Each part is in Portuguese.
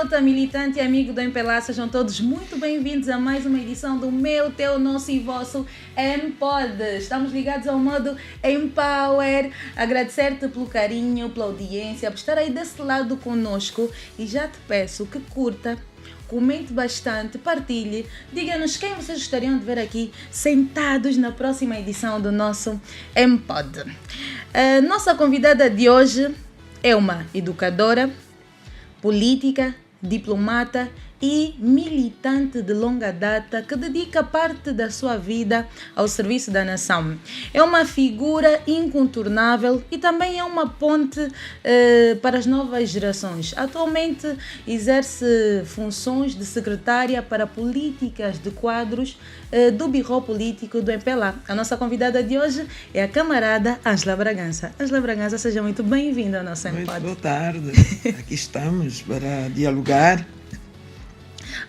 internauta, militante e amigo do MPLA, sejam todos muito bem-vindos a mais uma edição do meu, teu, nosso e vosso MPod. Estamos ligados ao modo Empower. Agradecer-te pelo carinho, pela audiência, por estar aí desse lado conosco e já te peço que curta, comente bastante, partilhe, diga-nos quem vocês gostariam de ver aqui sentados na próxima edição do nosso MPod. A nossa convidada de hoje é uma educadora, política, diplomata e militante de longa data que dedica parte da sua vida ao serviço da nação. É uma figura incontornável e também é uma ponte para as novas gerações. Atualmente exerce funções de secretária para políticas de quadros do Birro Político do MPLA. A nossa convidada de hoje é a camarada Ângela Bragança. Ângela Bragança, seja muito bem-vinda ao nosso MPod. Muito boa tarde. Aqui estamos para dialogar.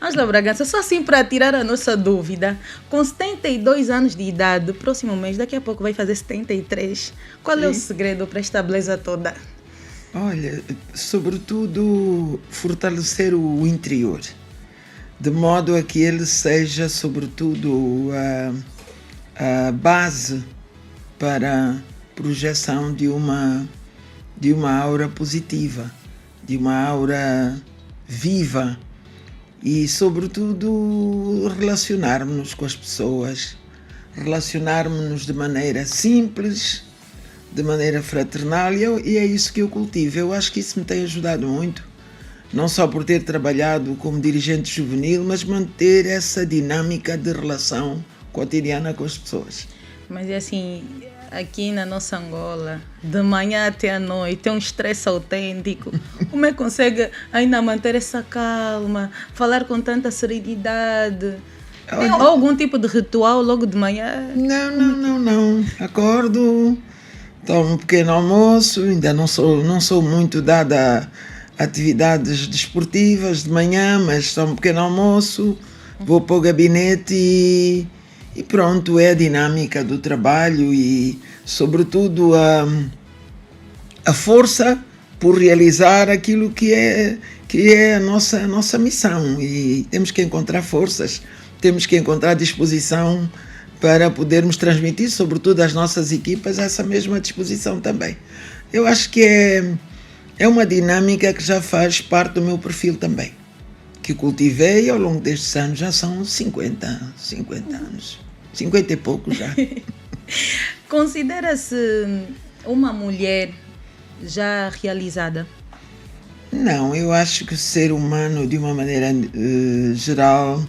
Ângela Bragança, só assim para tirar a nossa dúvida, com 72 anos de idade, próximo mês, daqui a pouco vai fazer 73, qual é o segredo para esta beleza toda? Olha, sobretudo fortalecer o interior, de modo a que ele seja, sobretudo, a base para a projeção de uma aura positiva, de uma aura viva, e, sobretudo, relacionarmos-nos com as pessoas, relacionarmos-nos de maneira simples, de maneira fraternal, e é isso que eu cultivo. Eu acho que isso me tem ajudado muito, não só por ter trabalhado como dirigente juvenil, mas manter essa dinâmica de relação cotidiana com as pessoas. Mas é assim, aqui na nossa Angola, de manhã até à noite, é um estresse autêntico. Como é que consegue ainda manter essa calma, falar com tanta serenidade? Tem algum tipo de ritual logo de manhã? Não. Acordo, tomo um pequeno almoço, ainda não sou muito dada a atividades desportivas de manhã, mas tomo um pequeno almoço, vou para o gabinete e pronto, é a dinâmica do trabalho e, sobretudo, a força por realizar aquilo que é a nossa missão. E temos que encontrar forças, temos que encontrar disposição para podermos transmitir, sobretudo às nossas equipas, essa mesma disposição também. Eu acho que é uma dinâmica que já faz parte do meu perfil também, que cultivei ao longo destes anos. Já são 50 anos, 50 e pouco já. Considera-se uma mulher já realizada? Não, eu acho que o ser humano, de uma maneira geral,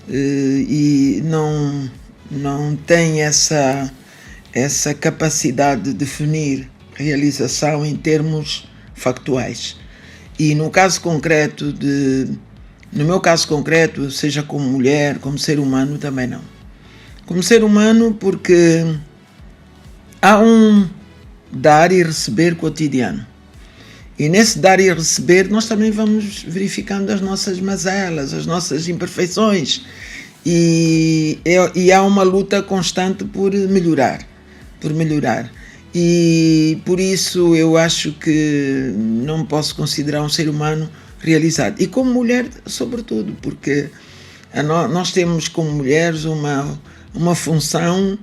e não tem essa capacidade de definir realização em termos factuais. E no meu caso concreto, seja como mulher, como ser humano, também não. Como ser humano, porque há um dar e receber cotidiano. E nesse dar e receber, nós também vamos verificando as nossas mazelas, as nossas imperfeições. E há uma luta constante por melhorar. E por isso eu acho que não posso considerar um ser humano realizado. E como mulher, sobretudo, porque nós temos como mulheres uma função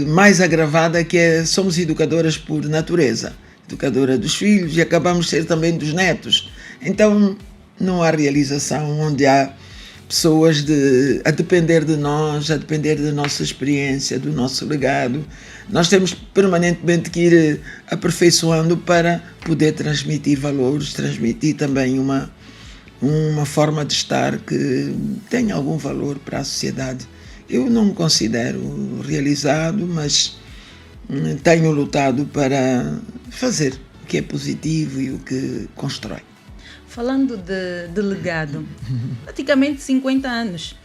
mais agravada, que somos educadoras por natureza, educadora dos filhos, e acabamos de ser também dos netos. Então não há realização onde há pessoas a depender de nós, a depender da nossa experiência, do nosso legado. Nós temos permanentemente que ir aperfeiçoando para poder transmitir valores, transmitir também uma forma de estar que tenha algum valor para a sociedade. Eu não me considero realizado, mas tenho lutado para fazer o que é positivo e o que constrói. Falando de legado, praticamente 50 anos.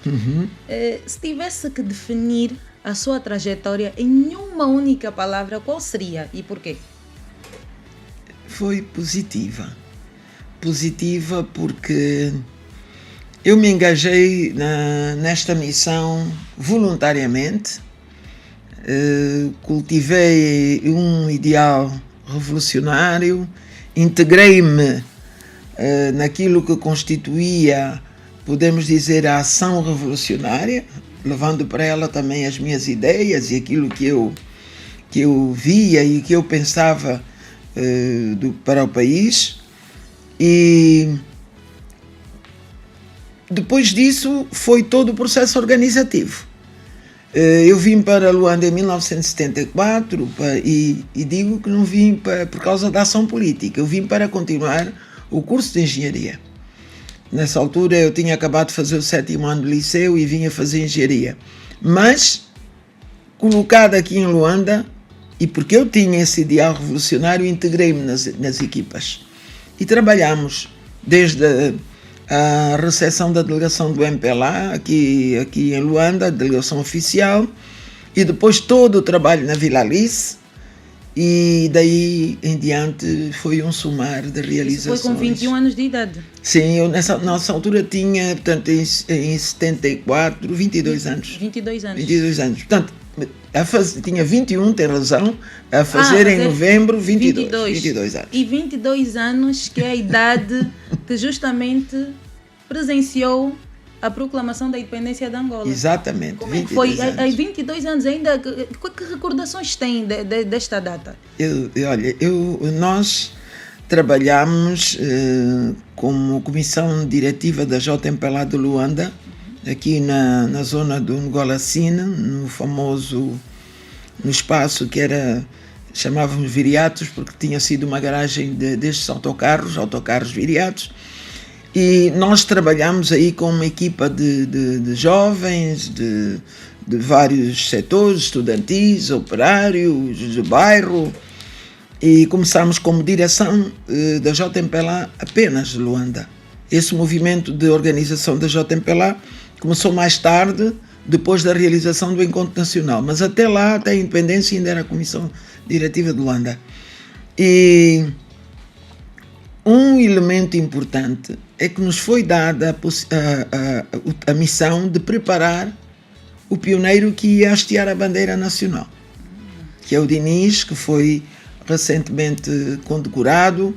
Se tivesse que definir a sua trajetória em uma única palavra, qual seria e porquê? Foi positiva. Positiva porque eu me engajei nesta missão voluntariamente, cultivei um ideal revolucionário, integrei-me naquilo que constituía, podemos dizer, a ação revolucionária, levando para ela também as minhas ideias e aquilo que eu via e que eu pensava para o país. E depois disso foi todo o processo organizativo. Eu vim para Luanda em 1974 e digo que não vim por causa da ação política, eu vim para continuar o curso de engenharia. Nessa altura eu tinha acabado de fazer o 7º ano do liceu e vinha fazer engenharia. Mas, colocado aqui em Luanda, e porque eu tinha esse ideal revolucionário, integrei-me nas equipas. E trabalhamos desde a recepção da delegação do MPLA, aqui em Luanda, a delegação oficial, e depois todo o trabalho na Vila Alice, e daí em diante foi um somar de realizações. Isso foi com 21 anos de idade? Sim, eu nessa altura tinha, portanto, em 74, 22 anos. 22 anos. 22 anos. Portanto, tinha 21, tem razão, a fazer em novembro 22 anos. E 22 anos que é a idade que justamente presenciou a proclamação da independência de Angola. Exatamente. Como é que foi? Há 22 anos ainda, que recordações tem desta data? Nós trabalhamos como comissão diretiva da JMPLA de Luanda, aqui na zona do Ngolacina, no espaço que chamávamos Viriatos, porque tinha sido uma garagem destes autocarros Viriatos, e nós trabalhamos aí com uma equipa de jovens, de vários setores, estudantis, operários, de bairro, e começámos como direção da JMPLA apenas de Luanda. Esse movimento de organização da JMPLA começou mais tarde, depois da realização do Encontro Nacional, mas até lá, até a independência, ainda era a Comissão Diretiva de Luanda. E um elemento importante é que nos foi dada a missão de preparar o pioneiro que ia hastear a bandeira nacional, que é o Diniz, que foi recentemente condecorado,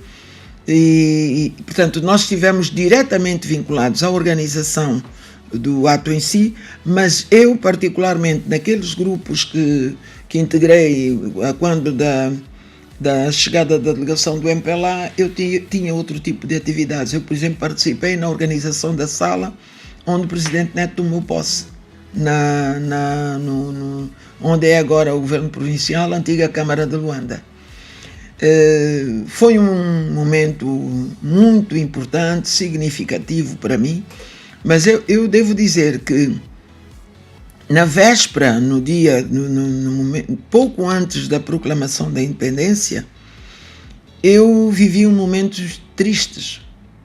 e portanto nós estivemos diretamente vinculados à organização do ato em si, mas eu particularmente naqueles grupos que integrei quando da chegada da delegação do MPLA, eu tinha outro tipo de atividades. Eu, por exemplo, participei na organização da sala onde o presidente Neto tomou posse, onde é agora o governo provincial, a antiga Câmara de Luanda. Foi um momento muito importante, significativo para mim, mas eu devo dizer que na véspera, no momento, pouco antes da proclamação da independência, eu vivi momentos tristes,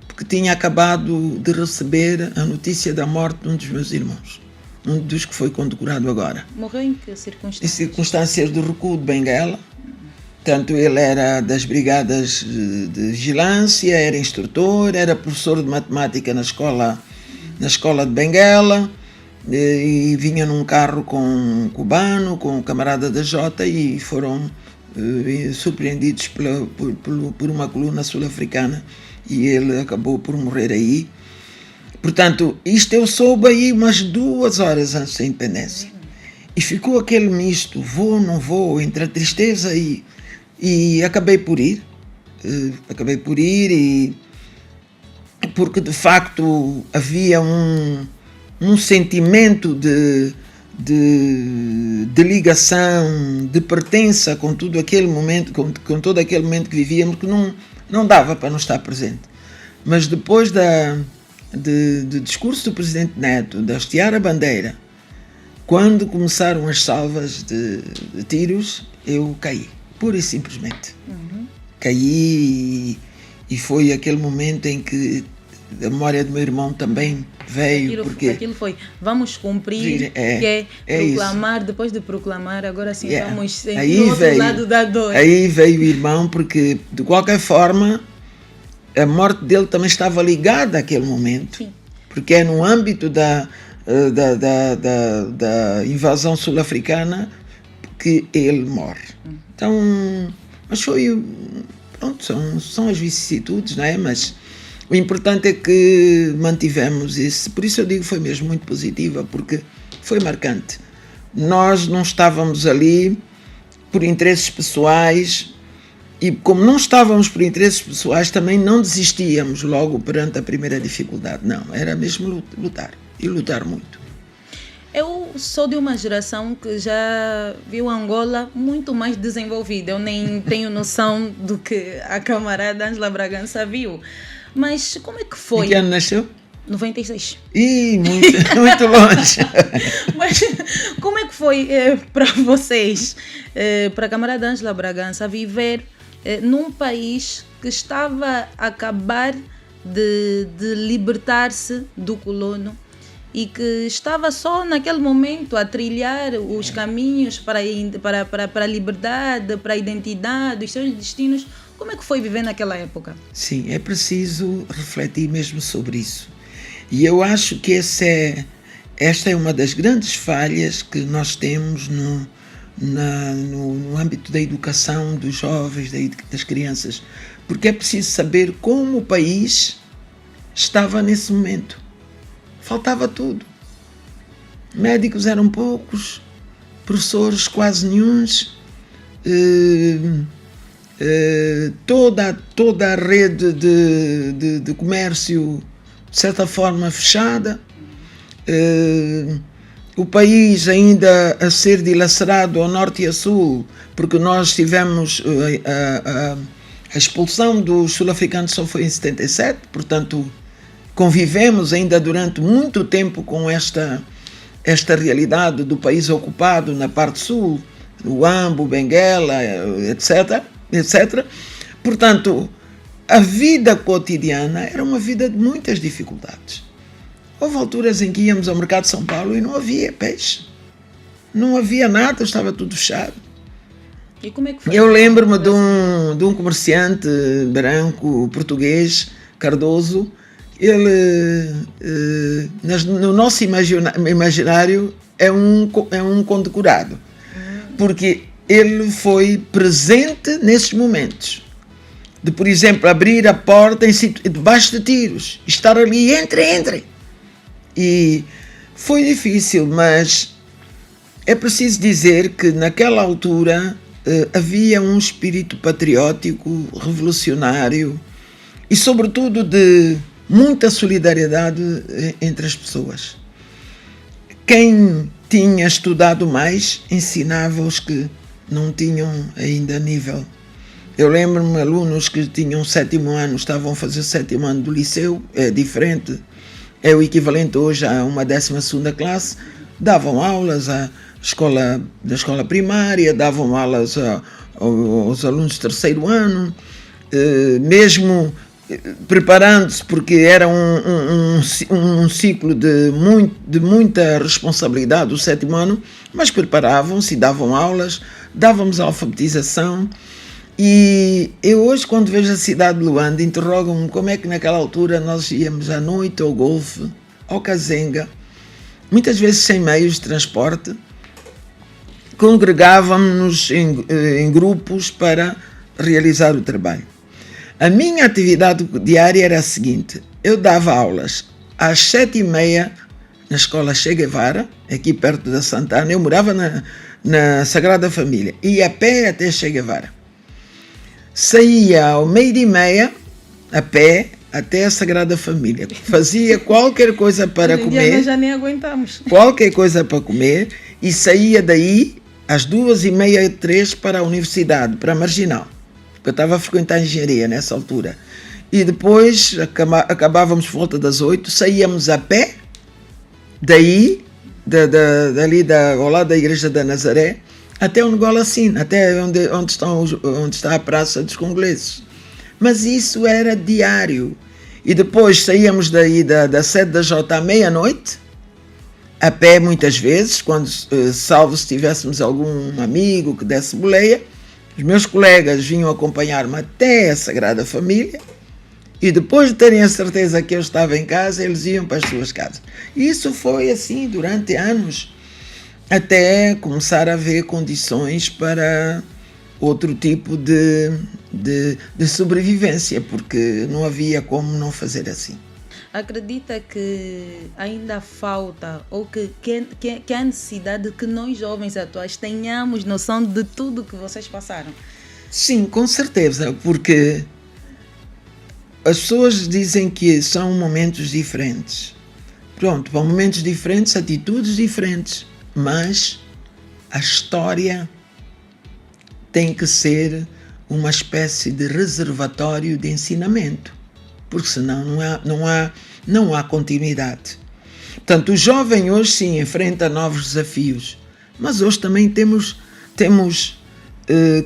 porque tinha acabado de receber a notícia da morte de um dos meus irmãos, um dos que foi condecorado agora. Morreu em que circunstâncias? Em circunstâncias do recuo de Benguela. Portanto, ele era das brigadas de vigilância, era instrutor, era professor de matemática na escola de Benguela, e vinha num carro com um cubano, com um camarada da Jota, e foram surpreendidos por uma coluna sul-africana, e ele acabou por morrer aí. Portanto, isto eu soube aí umas 2 horas antes da independência, e ficou aquele misto, vou ou não vou, entre a tristeza e acabei por ir, porque de facto havia um sentimento de ligação, de pertença com todo aquele momento, com todo aquele momento que vivíamos, que não dava para não estar presente. Mas depois do discurso do presidente Neto, de hastear a bandeira, quando começaram as salvas de tiros, eu caí, pura e simplesmente. Caí e foi aquele momento em que a memória do meu irmão também veio. Aquilo foi, vamos cumprir, que é proclamar, isso. Depois de proclamar, agora sim vamos sentir o outro lado da dor. Aí veio o irmão, porque de qualquer forma a morte dele também estava ligada àquele momento. Sim. Porque é no âmbito da invasão sul-africana que ele morre. Então, mas foi, pronto, são as vicissitudes, não é? Mas O importante é que mantivemos isso. Por isso eu digo que foi mesmo muito positiva, porque foi marcante. Nós não estávamos ali por interesses pessoais, e como não estávamos por interesses pessoais, também não desistíamos logo perante a primeira dificuldade. Não, era mesmo lutar, e lutar muito. Eu sou de uma geração que já viu Angola muito mais desenvolvida. Eu nem tenho noção do que a camarada Ângela Bragança viu. Mas como é que foi? Em que ano nasceu? 96. Muito longe. Mas como é que foi para vocês, para a camarada Ângela Bragança, viver num país que estava a acabar de libertar-se do colono e que estava só naquele momento a trilhar os caminhos para a liberdade, para a identidade, os seus destinos? Como é que foi viver naquela época? Sim, é preciso refletir mesmo sobre isso. E eu acho que esta é uma das grandes falhas que nós temos no âmbito da educação dos jovens, das crianças, porque é preciso saber como o país estava nesse momento. Faltava tudo. Médicos eram poucos, professores quase nenhuns, toda a rede de comércio de certa forma fechada, o país ainda a ser dilacerado ao norte e a sul, porque nós tivemos a expulsão dos sul-africanos só foi em 77, portanto convivemos ainda durante muito tempo com esta realidade do país ocupado na parte sul, o Ambo, Benguela, etc. Portanto, a vida cotidiana era uma vida de muitas dificuldades. Houve alturas em que íamos ao mercado de São Paulo e não havia peixe. Não havia nada, estava tudo fechado. E como é que foi? Eu lembro-me de um comerciante branco, português, Cardoso. Ele, no nosso imaginário, é um condecorado. Porque ele foi presente nesses momentos. De, por exemplo, abrir a porta debaixo de tiros, estar ali, entrem. E foi difícil, mas é preciso dizer que naquela altura havia um espírito patriótico, revolucionário e, sobretudo, de muita solidariedade entre as pessoas. Quem tinha estudado mais ensinava os que não tinham ainda nível. Eu lembro-me de alunos que tinham 7º ano, estavam a fazer o 7º ano do liceu, é diferente, é o equivalente hoje a uma 12ª classe, davam aulas da escola primária, davam aulas aos alunos de 3º ano, mesmo preparando-se, porque era um ciclo de muita responsabilidade, o 7º ano, mas preparavam-se e davam aulas, dávamos alfabetização. E eu hoje, quando vejo a cidade de Luanda, interrogam-me como é que naquela altura nós íamos à noite ao Golfe, ao Kazenga, muitas vezes sem meios de transporte, congregávamos-nos em grupos para realizar o trabalho. A minha atividade diária era a seguinte: eu dava aulas às 7h30 na escola Che Guevara, aqui perto da Santana. Eu morava na Sagrada Família, ia a pé até Che Guevara. Saía ao 12h30 a pé até a Sagrada Família. Fazia qualquer coisa para comer. Nós já nem aguentamos. Qualquer coisa para comer e saía daí às 2h30, 3 para a universidade, para a Marginal. Porque eu estava a frequentar engenharia nessa altura. E depois acabávamos por volta das 8, saíamos a pé, daí, ao lado da Igreja da Nazaré, até o Ngolacine, até onde está a Praça dos Congoleses. Mas isso era diário. E depois saíamos daí da sede da Jota à meia-noite, a pé muitas vezes, salvo se tivéssemos algum amigo que desse boleia. Os meus colegas vinham acompanhar-me até a Sagrada Família e depois de terem a certeza que eu estava em casa, eles iam para as suas casas. E isso foi assim durante anos, até começar a haver condições para outro tipo de de sobrevivência, porque não havia como não fazer assim. Acredita que ainda falta ou que há necessidade que nós jovens atuais tenhamos noção de tudo que vocês passaram? Sim, com certeza, porque as pessoas dizem que são momentos diferentes. Pronto, são momentos diferentes, atitudes diferentes, mas a história tem que ser uma espécie de reservatório de ensinamento, porque senão não há continuidade. Portanto, o jovem hoje sim enfrenta novos desafios, mas hoje também temos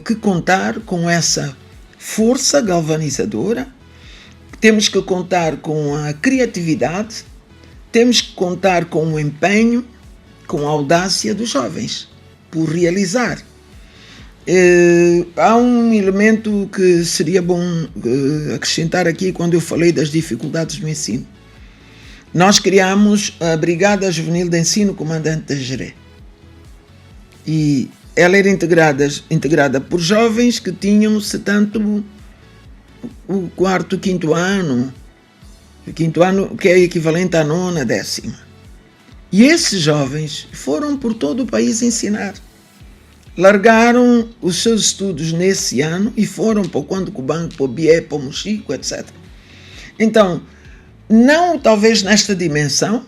que contar com essa força galvanizadora, temos que contar com a criatividade, temos que contar com o empenho, com a audácia dos jovens, por realizar. Há um elemento que seria bom acrescentar aqui quando eu falei das dificuldades do ensino. Nós criámos a Brigada Juvenil de Ensino Comandante da Geré. E ela era integrada por jovens que tinham, se tanto, o quarto, quinto ano, que é equivalente à nona, décima. E esses jovens foram por todo o país ensinar. Largaram os seus estudos nesse ano e foram para o Conde Cubango, para o Bié, para o Mochico, etc. Então, não talvez nesta dimensão,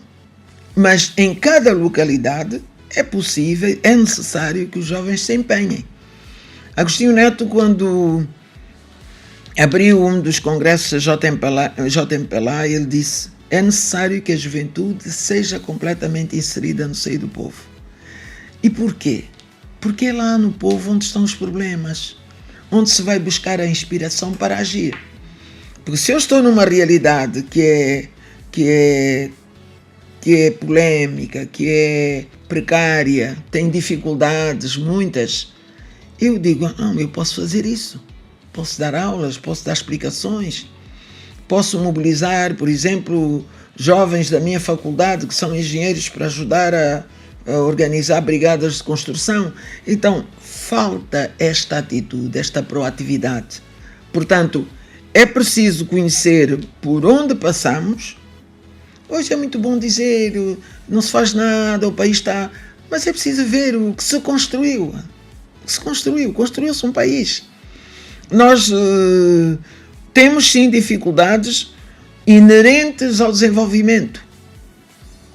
mas em cada localidade é possível, é necessário que os jovens se empenhem. Agostinho Neto, quando abriu um dos congressos da JMPLA, ele disse: é necessário que a juventude seja completamente inserida no seio do povo. E porquê? Porque é lá no povo onde estão os problemas, onde se vai buscar a inspiração para agir. Porque se eu estou numa realidade que é polêmica, que é precária, tem dificuldades, muitas, eu digo, eu posso fazer isso. Posso dar aulas, posso dar explicações, posso mobilizar, por exemplo, jovens da minha faculdade que são engenheiros para ajudar a organizar brigadas de construção. Então, falta esta atitude, esta proatividade. Portanto, é preciso conhecer por onde passamos. Hoje é muito bom dizer, não se faz nada, o país está... Mas é preciso ver o que se construiu. Construiu-se um país. Nós temos sim dificuldades inerentes ao desenvolvimento.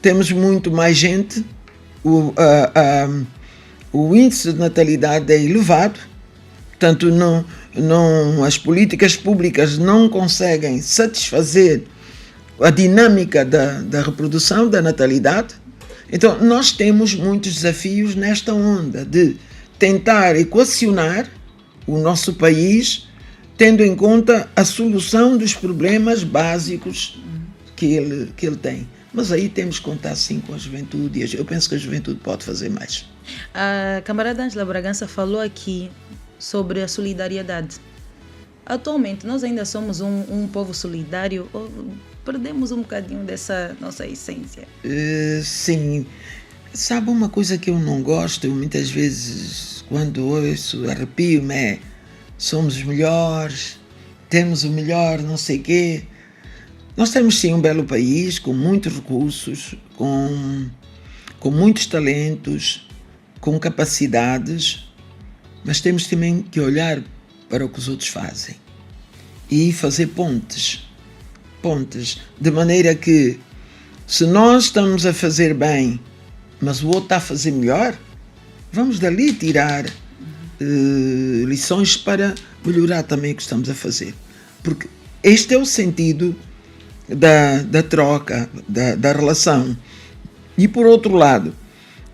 Temos muito mais gente, o índice de natalidade é elevado, portanto as políticas públicas não conseguem satisfazer a dinâmica da reprodução, da natalidade. Então nós temos muitos desafios nesta onda de tentar equacionar o nosso país, tendo em conta a solução dos problemas básicos que ele tem. Mas aí temos que contar sim com a juventude, e eu penso que a juventude pode fazer mais. A camarada Ângela Bragança falou aqui sobre a solidariedade. Atualmente nós ainda somos um povo solidário ou perdemos um bocadinho dessa nossa essência? Sim. Sabe uma coisa que eu não gosto, eu muitas vezes quando ouço arrepio-me, somos os melhores, temos o melhor, não sei o quê. Nós temos sim um belo país, com muitos recursos, com muitos talentos, com capacidades, mas temos também que olhar para o que os outros fazem e fazer pontes, de maneira que se nós estamos a fazer bem, mas o outro está a fazer melhor, vamos dali tirar lições para melhorar também o que estamos a fazer. Porque este é o sentido da troca, da relação. E por outro lado,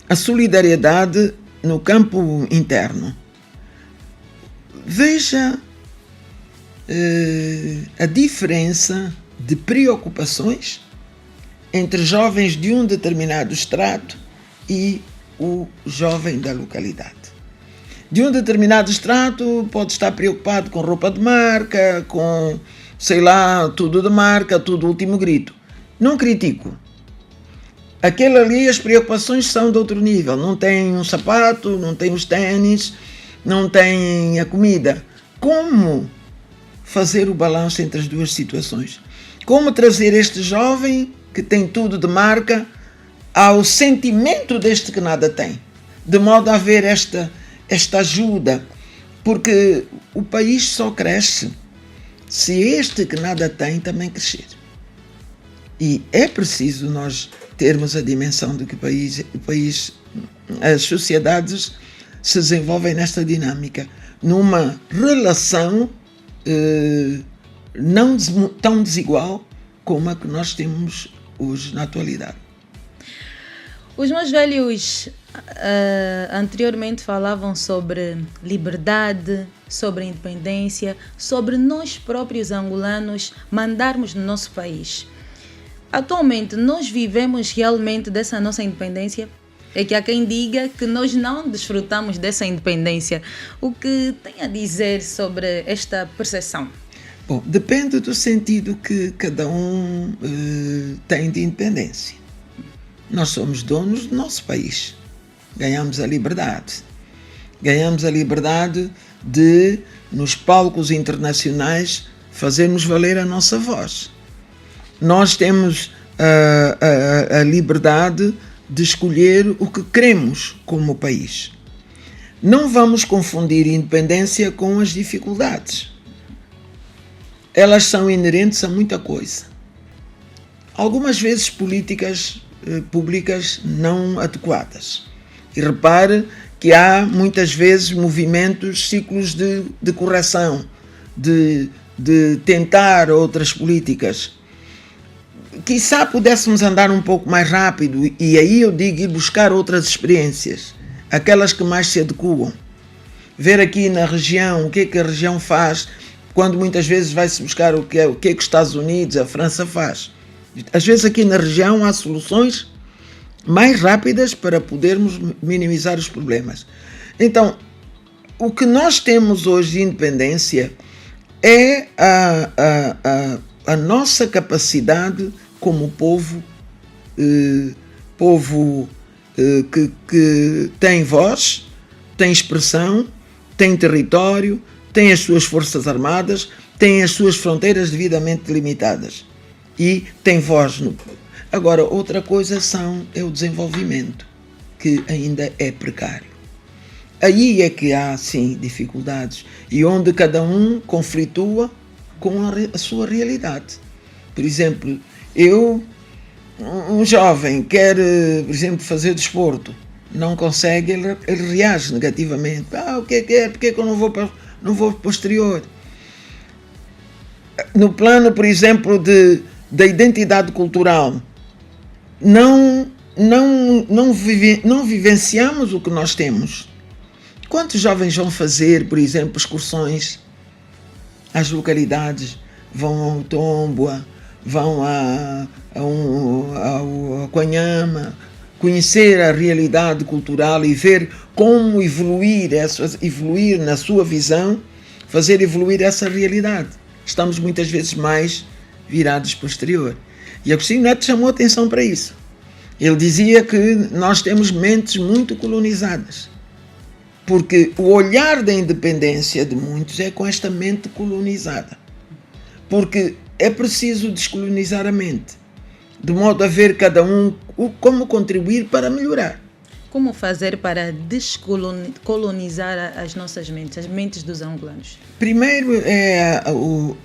a solidariedade no campo interno. Veja a diferença de preocupações entre jovens de um determinado estrato e o jovem da localidade. De um determinado estrato pode estar preocupado com roupa de marca, com, tudo de marca, tudo último grito. Não critico. Aquele ali, as preocupações são de outro nível. Não tem um sapato, não tem os ténis, não tem a comida. Como fazer o balanço entre as duas situações. Como trazer este jovem, que tem tudo de marca, ao sentimento deste que nada tem, de modo a haver esta ajuda, porque o país só cresce se este que nada tem também crescer. E é preciso nós termos a dimensão de que o país, as sociedades se desenvolvem nesta dinâmica, numa relação não tão desigual como a que nós temos hoje na atualidade. Os mais velhos anteriormente falavam sobre liberdade, sobre independência, sobre nós próprios angolanos mandarmos no nosso país. Atualmente, nós vivemos realmente dessa nossa independência? É que há quem diga que nós não desfrutamos dessa independência. O que tem a dizer sobre esta percepção? Bom, depende do sentido que cada um tem de independência. Nós somos donos do nosso país. Ganhamos a liberdade. Ganhamos a liberdade de, nos palcos internacionais, fazermos valer a nossa voz. Nós temos a liberdade de escolher o que queremos como país. Não vamos confundir independência com as dificuldades. Elas são inerentes a muita coisa. Algumas vezes políticas públicas não adequadas. E repare que há muitas vezes movimentos, ciclos de correção, de tentar outras políticas. Quizá pudéssemos andar um pouco mais rápido, e aí eu digo ir buscar outras experiências, aquelas que mais se adequam. Ver aqui na região o que é que a região faz, quando muitas vezes vai-se buscar o que é que os Estados Unidos, a França faz. Às vezes aqui na região há soluções mais rápidas para podermos minimizar os problemas. Então, o que nós temos hoje de independência é a nossa capacidade como povo, que tem voz, tem expressão, tem território, tem as suas forças armadas, tem as suas fronteiras devidamente delimitadas e tem voz no povo. Agora, outra coisa é o desenvolvimento, que ainda é precário. Aí é que há, sim, dificuldades e onde cada um conflitua com a sua realidade. Por exemplo, um jovem quer, por exemplo, fazer desporto, não consegue, ele reage negativamente. O que é? Porque eu não vou para o exterior? No plano, por exemplo, da identidade cultural, não vivenciamos o que nós temos. Quantos jovens vão fazer, por exemplo, excursões às localidades? Vão ao Tomboa, vão a Quanhama, conhecer a realidade cultural e ver como evoluir na sua visão, fazer evoluir essa realidade. Estamos muitas vezes mais virados para o exterior. E Agostinho Neto chamou atenção para isso. Ele dizia que nós temos mentes muito colonizadas, porque o olhar da independência de muitos é com esta mente colonizada. Porque é preciso descolonizar a mente, de modo a ver cada um como contribuir para melhorar. Como fazer para descolonizar as nossas mentes, as mentes dos angolanos? Primeiro é o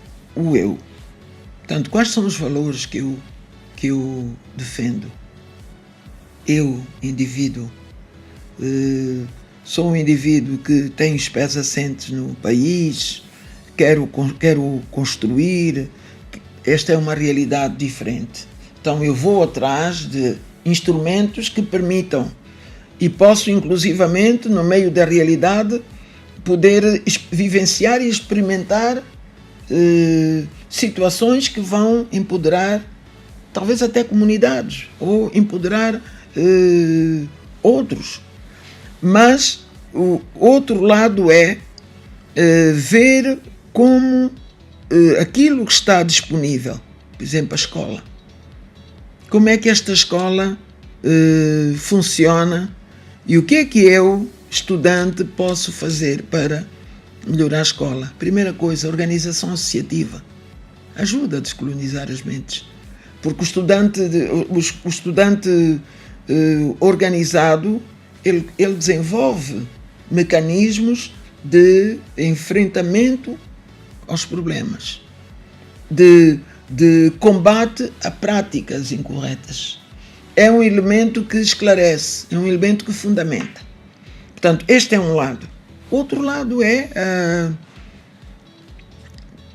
eu. Portanto, quais são os valores que eu defendo? Eu, indivíduo, sou um indivíduo que tem os pés assentes no país, quero construir. Esta é uma realidade diferente. Então eu vou atrás de instrumentos que permitam, e posso inclusivamente, no meio da realidade, poder vivenciar e experimentar situações que vão empoderar, talvez até comunidades, ou empoderar outros. Mas o outro lado é ver como aquilo que está disponível, por exemplo, a escola. Como é que esta escola funciona e o que é que eu, estudante, posso fazer para melhorar a escola? Primeira coisa, organização associativa. Ajuda a descolonizar as mentes. Porque o estudante organizado, ele desenvolve mecanismos de enfrentamento aos problemas, de combate a práticas incorretas. É um elemento que esclarece, é um elemento que fundamenta. Portanto, este é um lado. Outro lado é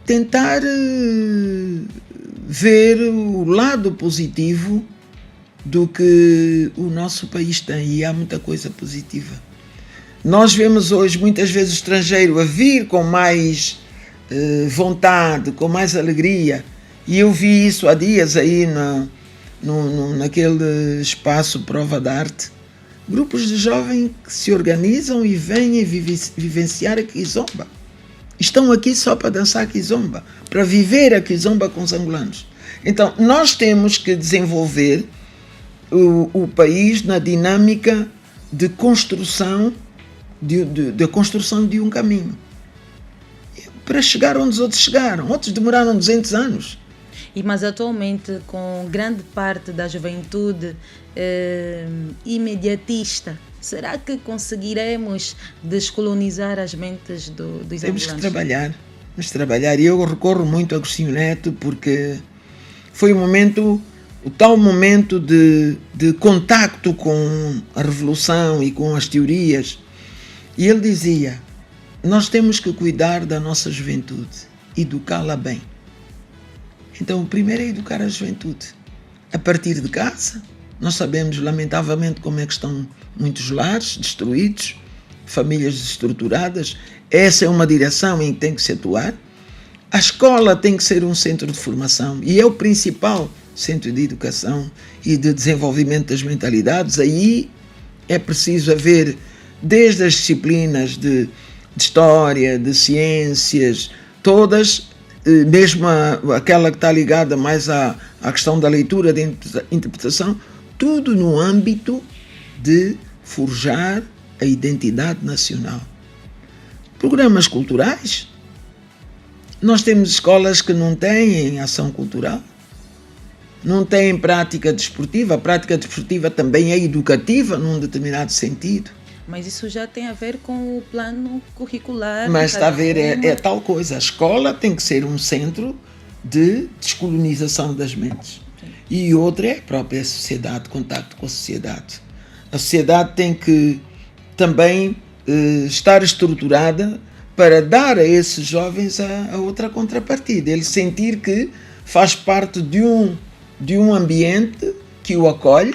tentar ver o lado positivo do que o nosso país tem, e há muita coisa positiva. Nós vemos hoje muitas vezes o estrangeiro a vir com mais vontade, com mais alegria, e eu vi isso há dias aí naquele espaço Prova de Arte, grupos de jovens que se organizam e vêm vivenciar a Kizomba. Estão aqui só para dançar Kizomba, para viver a Kizomba com os angolanos. Então, nós temos que desenvolver o país na dinâmica de construção de um caminho. Para chegar onde os outros chegaram. Outros demoraram 200 anos. Mas atualmente, com grande parte da juventude imediatista, será que conseguiremos descolonizar as mentes dos angolanos? Temos que trabalhar. E eu recorro muito a Agostinho Neto, porque foi o tal momento de contacto com a revolução e com as teorias. E ele dizia, nós temos que cuidar da nossa juventude, educá-la bem. Então, o primeiro é educar a juventude. A partir de casa, nós sabemos, lamentavelmente, como é que estão muitos lares destruídos, famílias desestruturadas. Essa é uma direção em que tem que se atuar. A escola tem que ser um centro de formação e é o principal centro de educação e de desenvolvimento das mentalidades. Aí é preciso haver, desde as disciplinas de história, de ciências, todas, mesmo aquela que está ligada mais à questão da leitura, da interpretação, tudo no âmbito de forjar a identidade nacional. Programas culturais. Nós temos escolas que não têm ação cultural, não têm prática desportiva. A prática desportiva também é educativa num determinado sentido. Mas isso já tem a ver com o plano curricular. Mas está a ver, é tal coisa. A escola tem que ser um centro de descolonização das mentes. Sim. E outra é a própria sociedade, contacto com a sociedade. A sociedade tem que também estar estruturada para dar a esses jovens a outra contrapartida. Ele sentir que faz parte de um ambiente que o acolhe,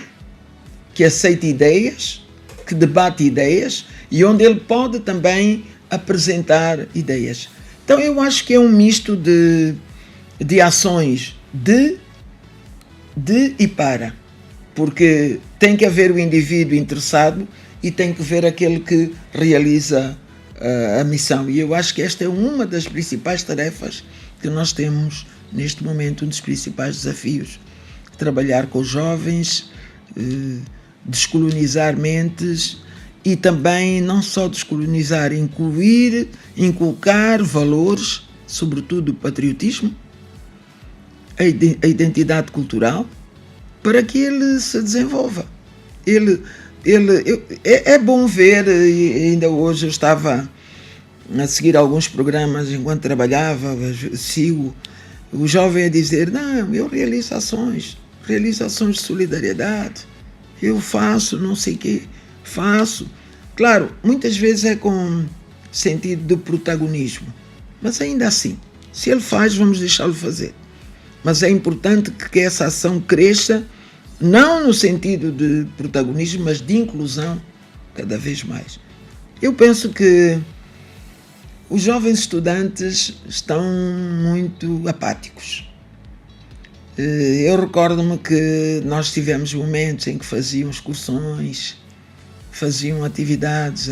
que aceita ideias, que debate ideias e onde ele pode também apresentar ideias. Então eu acho que é um misto de ações de e para, porque tem que haver o indivíduo interessado e tem que haver aquele que realiza a missão. E eu acho que esta é uma das principais tarefas que nós temos neste momento, um dos principais desafios. Trabalhar com os jovens, descolonizar mentes e também não só descolonizar, incluir, inculcar valores, sobretudo o patriotismo, a identidade cultural, para que ele se desenvolva. É bom ver, e ainda hoje eu estava a seguir alguns programas enquanto trabalhava, sigo o jovem a dizer, não, eu realizo ações de solidariedade, eu faço não sei o quê, faço. Claro, muitas vezes é com sentido de protagonismo, mas ainda assim, se ele faz, vamos deixá-lo fazer. Mas é importante que essa ação cresça, não no sentido de protagonismo, mas de inclusão cada vez mais. Eu penso que os jovens estudantes estão muito apáticos. Eu recordo-me que nós tivemos momentos em que faziam excursões, faziam atividades.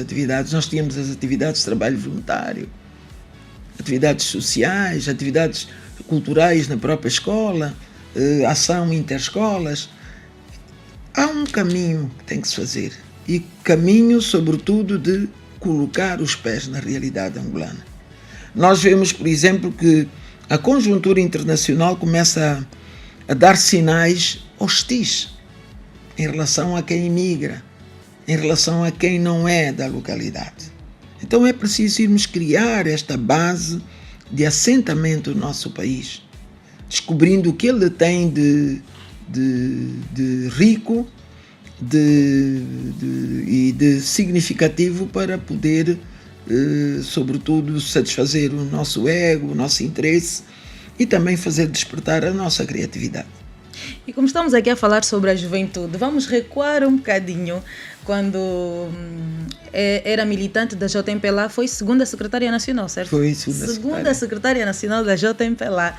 Nós tínhamos as atividades de trabalho voluntário, atividades sociais, atividades culturais na própria escola, ação interescolas. Há um caminho que tem que se fazer, e caminho, sobretudo, de colocar os pés na realidade angolana. nós vemos, por exemplo, que a conjuntura internacional começa a dar sinais hostis em relação a quem imigra, em relação a quem não é da localidade. Então é preciso irmos criar esta base de assentamento no nosso país, descobrindo o que ele tem de rico e de significativo para poder, sobretudo, satisfazer o nosso ego, o nosso interesse e também fazer despertar a nossa criatividade. E como estamos aqui a falar sobre a juventude, vamos recuar um bocadinho. Quando era militante da JMPLA, foi segunda secretária nacional, certo? Foi segunda secretária nacional da JMPLA.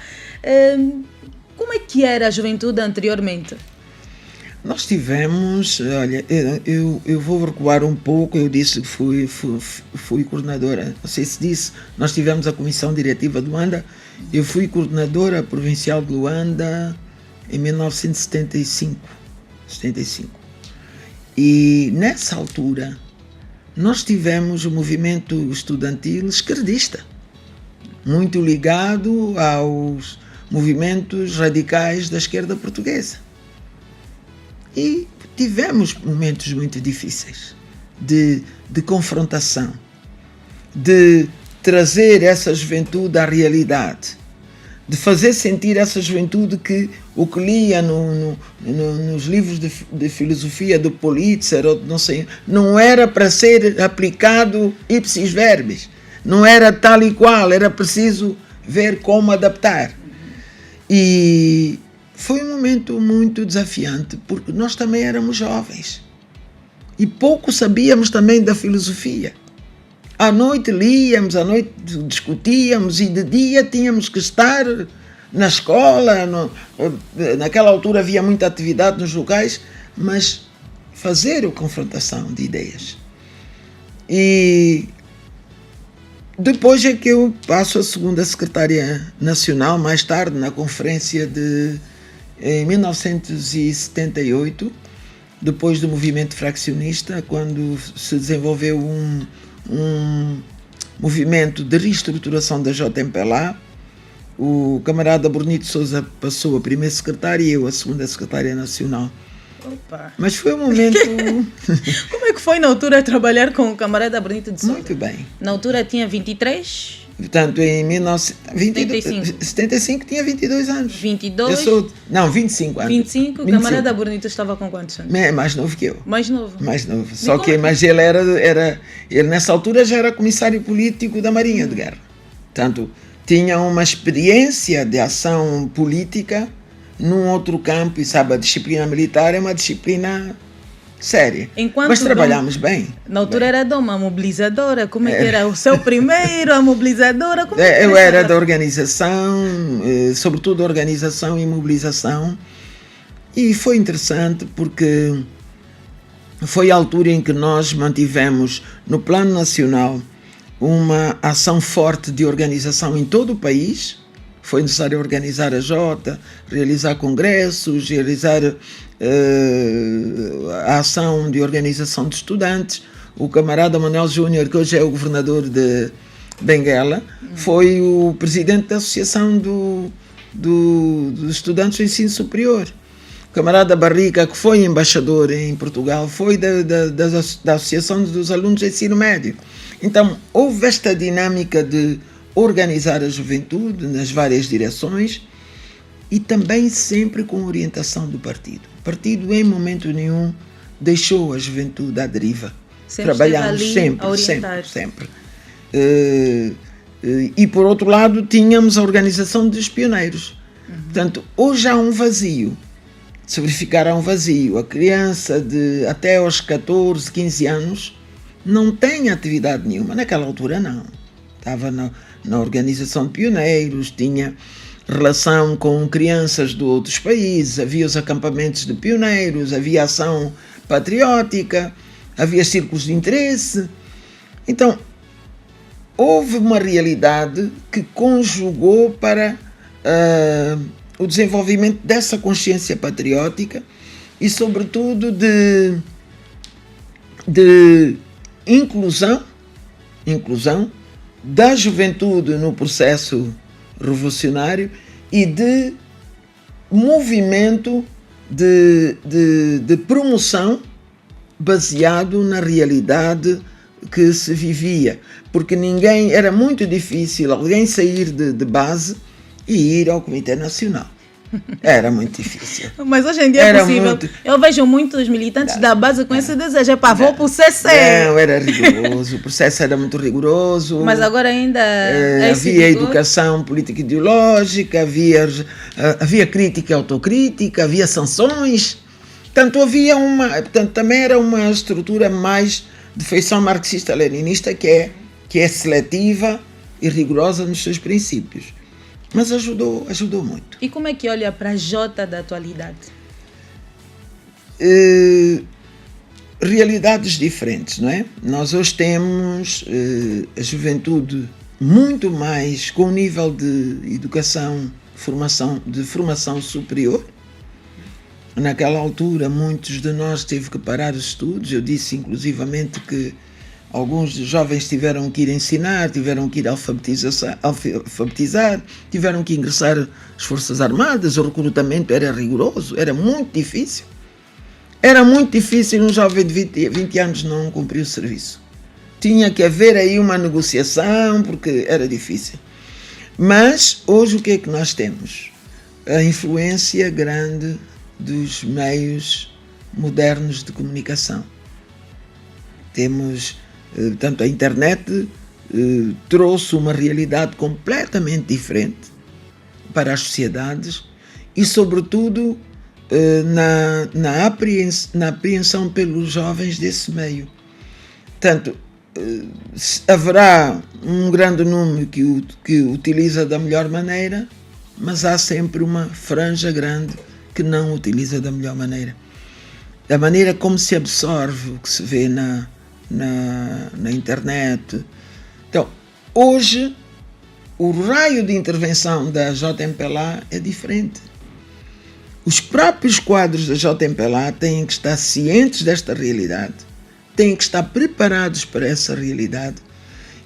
Como é que era a juventude anteriormente? Nós tivemos, olha, eu vou recuar um pouco, eu disse que fui coordenadora, não sei se disse, nós tivemos a comissão diretiva de Luanda, eu fui coordenadora provincial de Luanda em 1975. E nessa altura nós tivemos o movimento estudantil esquerdista, muito ligado aos movimentos radicais da esquerda portuguesa. E tivemos momentos muito difíceis de confrontação, de trazer essa juventude à realidade, de fazer sentir essa juventude que o que lia nos livros de filosofia do Pulitzer, ou não sei, não era para ser aplicado ipsis verbis, não era tal e qual, era preciso ver como adaptar. E foi um momento muito desafiante, porque nós também éramos jovens e pouco sabíamos também da filosofia. À noite líamos, à noite discutíamos e de dia tínhamos que estar na escola. Naquela altura havia muita atividade nos locais, mas fazer a confrontação de ideias. E depois é que eu passo a segunda secretária nacional, mais tarde na conferência em 1978, depois do movimento fraccionista, quando se desenvolveu um movimento de reestruturação da JMPLA. O camarada Bonito Sousa passou a primeira secretária e eu a segunda secretária nacional. Opa. Mas foi um momento... Como é que foi na altura trabalhar com o camarada Bonito de Sousa? Muito bem. Na altura tinha 23? Portanto, em 1975 tinha 22 anos. 22? 25 anos. 25? O camarada Bonito estava com quantos anos? É mais novo que eu. Mais novo? Mais novo. Mas ele nessa altura já era comissário político da Marinha de Guerra. Portanto, tinha uma experiência de ação política num outro campo, e sabe, a disciplina militar é uma disciplina séria. Mas trabalhámos bem. Na altura era uma mobilizadora, como é que era o seu primeiro, a mobilizadora? Eu era da organização, sobretudo organização e mobilização, e foi interessante porque foi a altura em que nós mantivemos no plano nacional uma ação forte de organização em todo o país. Foi necessário organizar a Jota, realizar congressos, realizar a ação de organização de estudantes. O camarada Manuel Júnior, que hoje é o governador de Benguela, foi o presidente da Associação dos Estudantes do Ensino Superior. O camarada Barrica, que foi embaixador em Portugal, foi da Associação dos Alunos de Ensino Médio. Então, houve esta dinâmica de organizar a juventude nas várias direções e também sempre com orientação do partido. O partido, em momento nenhum, deixou a juventude à deriva. Trabalhamos sempre. E, por outro lado, tínhamos a organização dos pioneiros. Portanto, hoje há um vazio. Se verificar, há um vazio. A criança até aos 14, 15 anos não tem atividade nenhuma. Naquela altura, não. Estava na organização de pioneiros, tinha relação com crianças de outros países, havia os acampamentos de pioneiros, havia ação patriótica, havia círculos de interesse. Então, houve uma realidade que conjugou para o desenvolvimento dessa consciência patriótica e, sobretudo, de inclusão da juventude no processo revolucionário e de movimento de promoção baseado na realidade que se vivia, porque era muito difícil alguém sair de base e ir ao Comitê Nacional. Era muito difícil. Mas hoje em dia é possível. Eu vejo muitos militantes da base com esse desejo. Vou para o CC. Não, era rigoroso. O processo era muito rigoroso. Mas agora ainda havia educação política ideológica, havia crítica e autocrítica, havia sanções. Portanto, também era uma estrutura mais de feição marxista-leninista que é seletiva e rigorosa nos seus princípios. Mas ajudou muito. E como é que olha para a Jota da atualidade? Realidades diferentes, não é? Nós hoje temos a juventude muito mais com nível de educação, de formação superior. Naquela altura, muitos de nós teve que parar os estudos. Eu disse, inclusivamente, que alguns jovens tiveram que ir ensinar, tiveram que ir alfabetizar, tiveram que ingressar às Forças Armadas. O recrutamento era rigoroso, era muito difícil. Era muito difícil um jovem de 20 anos não cumprir o serviço. Tinha que haver aí uma negociação, porque era difícil. Mas hoje o que é que nós temos? A influência grande dos meios modernos de comunicação. Temos, portanto, a internet trouxe uma realidade completamente diferente para as sociedades e, sobretudo, na apreensão pelos jovens desse meio. Portanto, haverá um grande número que utiliza da melhor maneira, mas há sempre uma franja grande que não utiliza da melhor maneira. Da maneira como se absorve o que se vê na internet. Então, hoje, o raio de intervenção da JMPLA é diferente. Os próprios quadros da JMPLA têm que estar cientes desta realidade, têm que estar preparados para essa realidade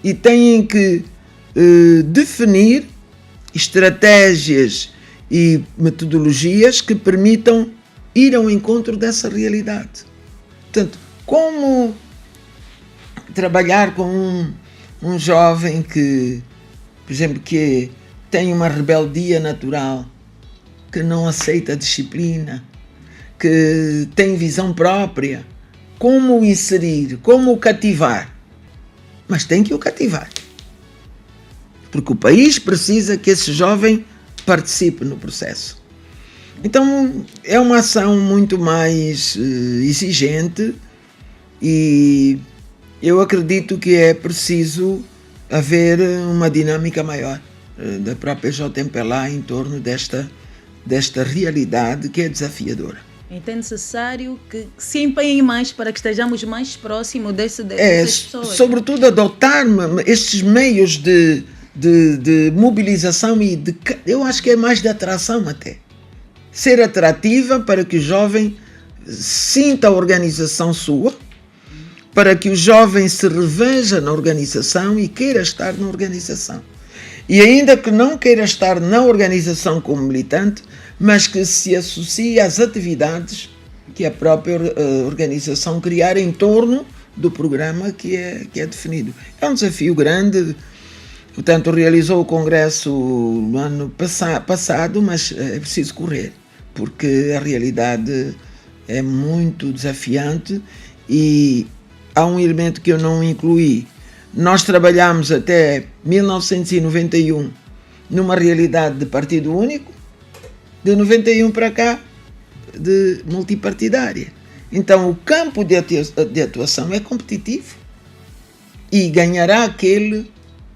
e têm que definir estratégias e metodologias que permitam ir ao encontro dessa realidade. Portanto, como trabalhar com um jovem que, por exemplo, que tem uma rebeldia natural, que não aceita a disciplina, que tem visão própria, como o inserir, como o cativar? Mas tem que o cativar. Porque o país precisa que esse jovem participe no processo. Então, é uma ação muito mais exigente e eu acredito que é preciso haver uma dinâmica maior da própria JMPLA em torno desta realidade que é desafiadora. Então é necessário que se empenhem mais para que estejamos mais próximos dessas pessoas. Sobretudo adotar estes meios de mobilização e eu acho que é mais de atração até. Ser atrativa para que o jovem sinta a organização sua, para que o jovem se reveja na organização e queira estar na organização. E ainda que não queira estar na organização como militante, mas que se associe às atividades que a própria organização criar em torno do programa que é definido. É um desafio grande. Portanto, realizou o congresso no ano passado, mas é preciso correr, porque a realidade é muito desafiante e há um elemento que eu não incluí. Nós trabalhamos até 1991 numa realidade de partido único, de 91 para cá, de multipartidária. Então, o campo de atuação é competitivo e ganhará aquele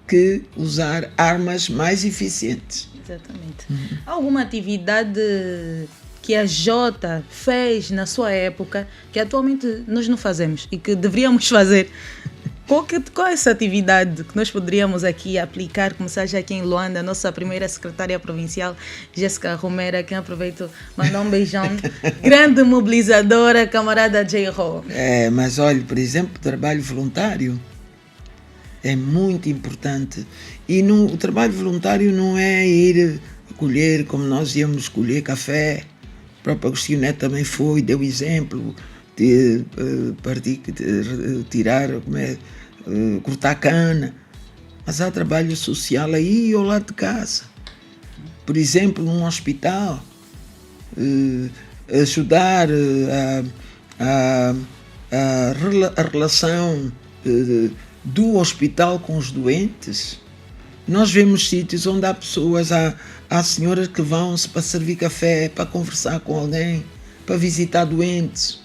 que usar armas mais eficientes. Exatamente. Alguma atividade que a Jota fez na sua época que atualmente nós não fazemos e que deveríamos fazer? Qual é essa atividade que nós poderíamos aqui aplicar, começar já aqui em Luanda, a nossa primeira secretária provincial, Jéssica Romero, a quem aproveito mandar um beijão, grande mobilizadora, camarada J. Ro. Mas olha, por exemplo, trabalho voluntário. É muito importante. E o trabalho voluntário não é ir colher, como nós íamos colher café. O próprio Agostinho Neto também foi, deu exemplo de tirar, cortar cana. Mas há trabalho social aí ao lado de casa. Por exemplo, num hospital, ajudar a relação do hospital com os doentes. Nós vemos sítios onde há pessoas, há senhoras que vão-se para servir café, para conversar com alguém, para visitar doentes.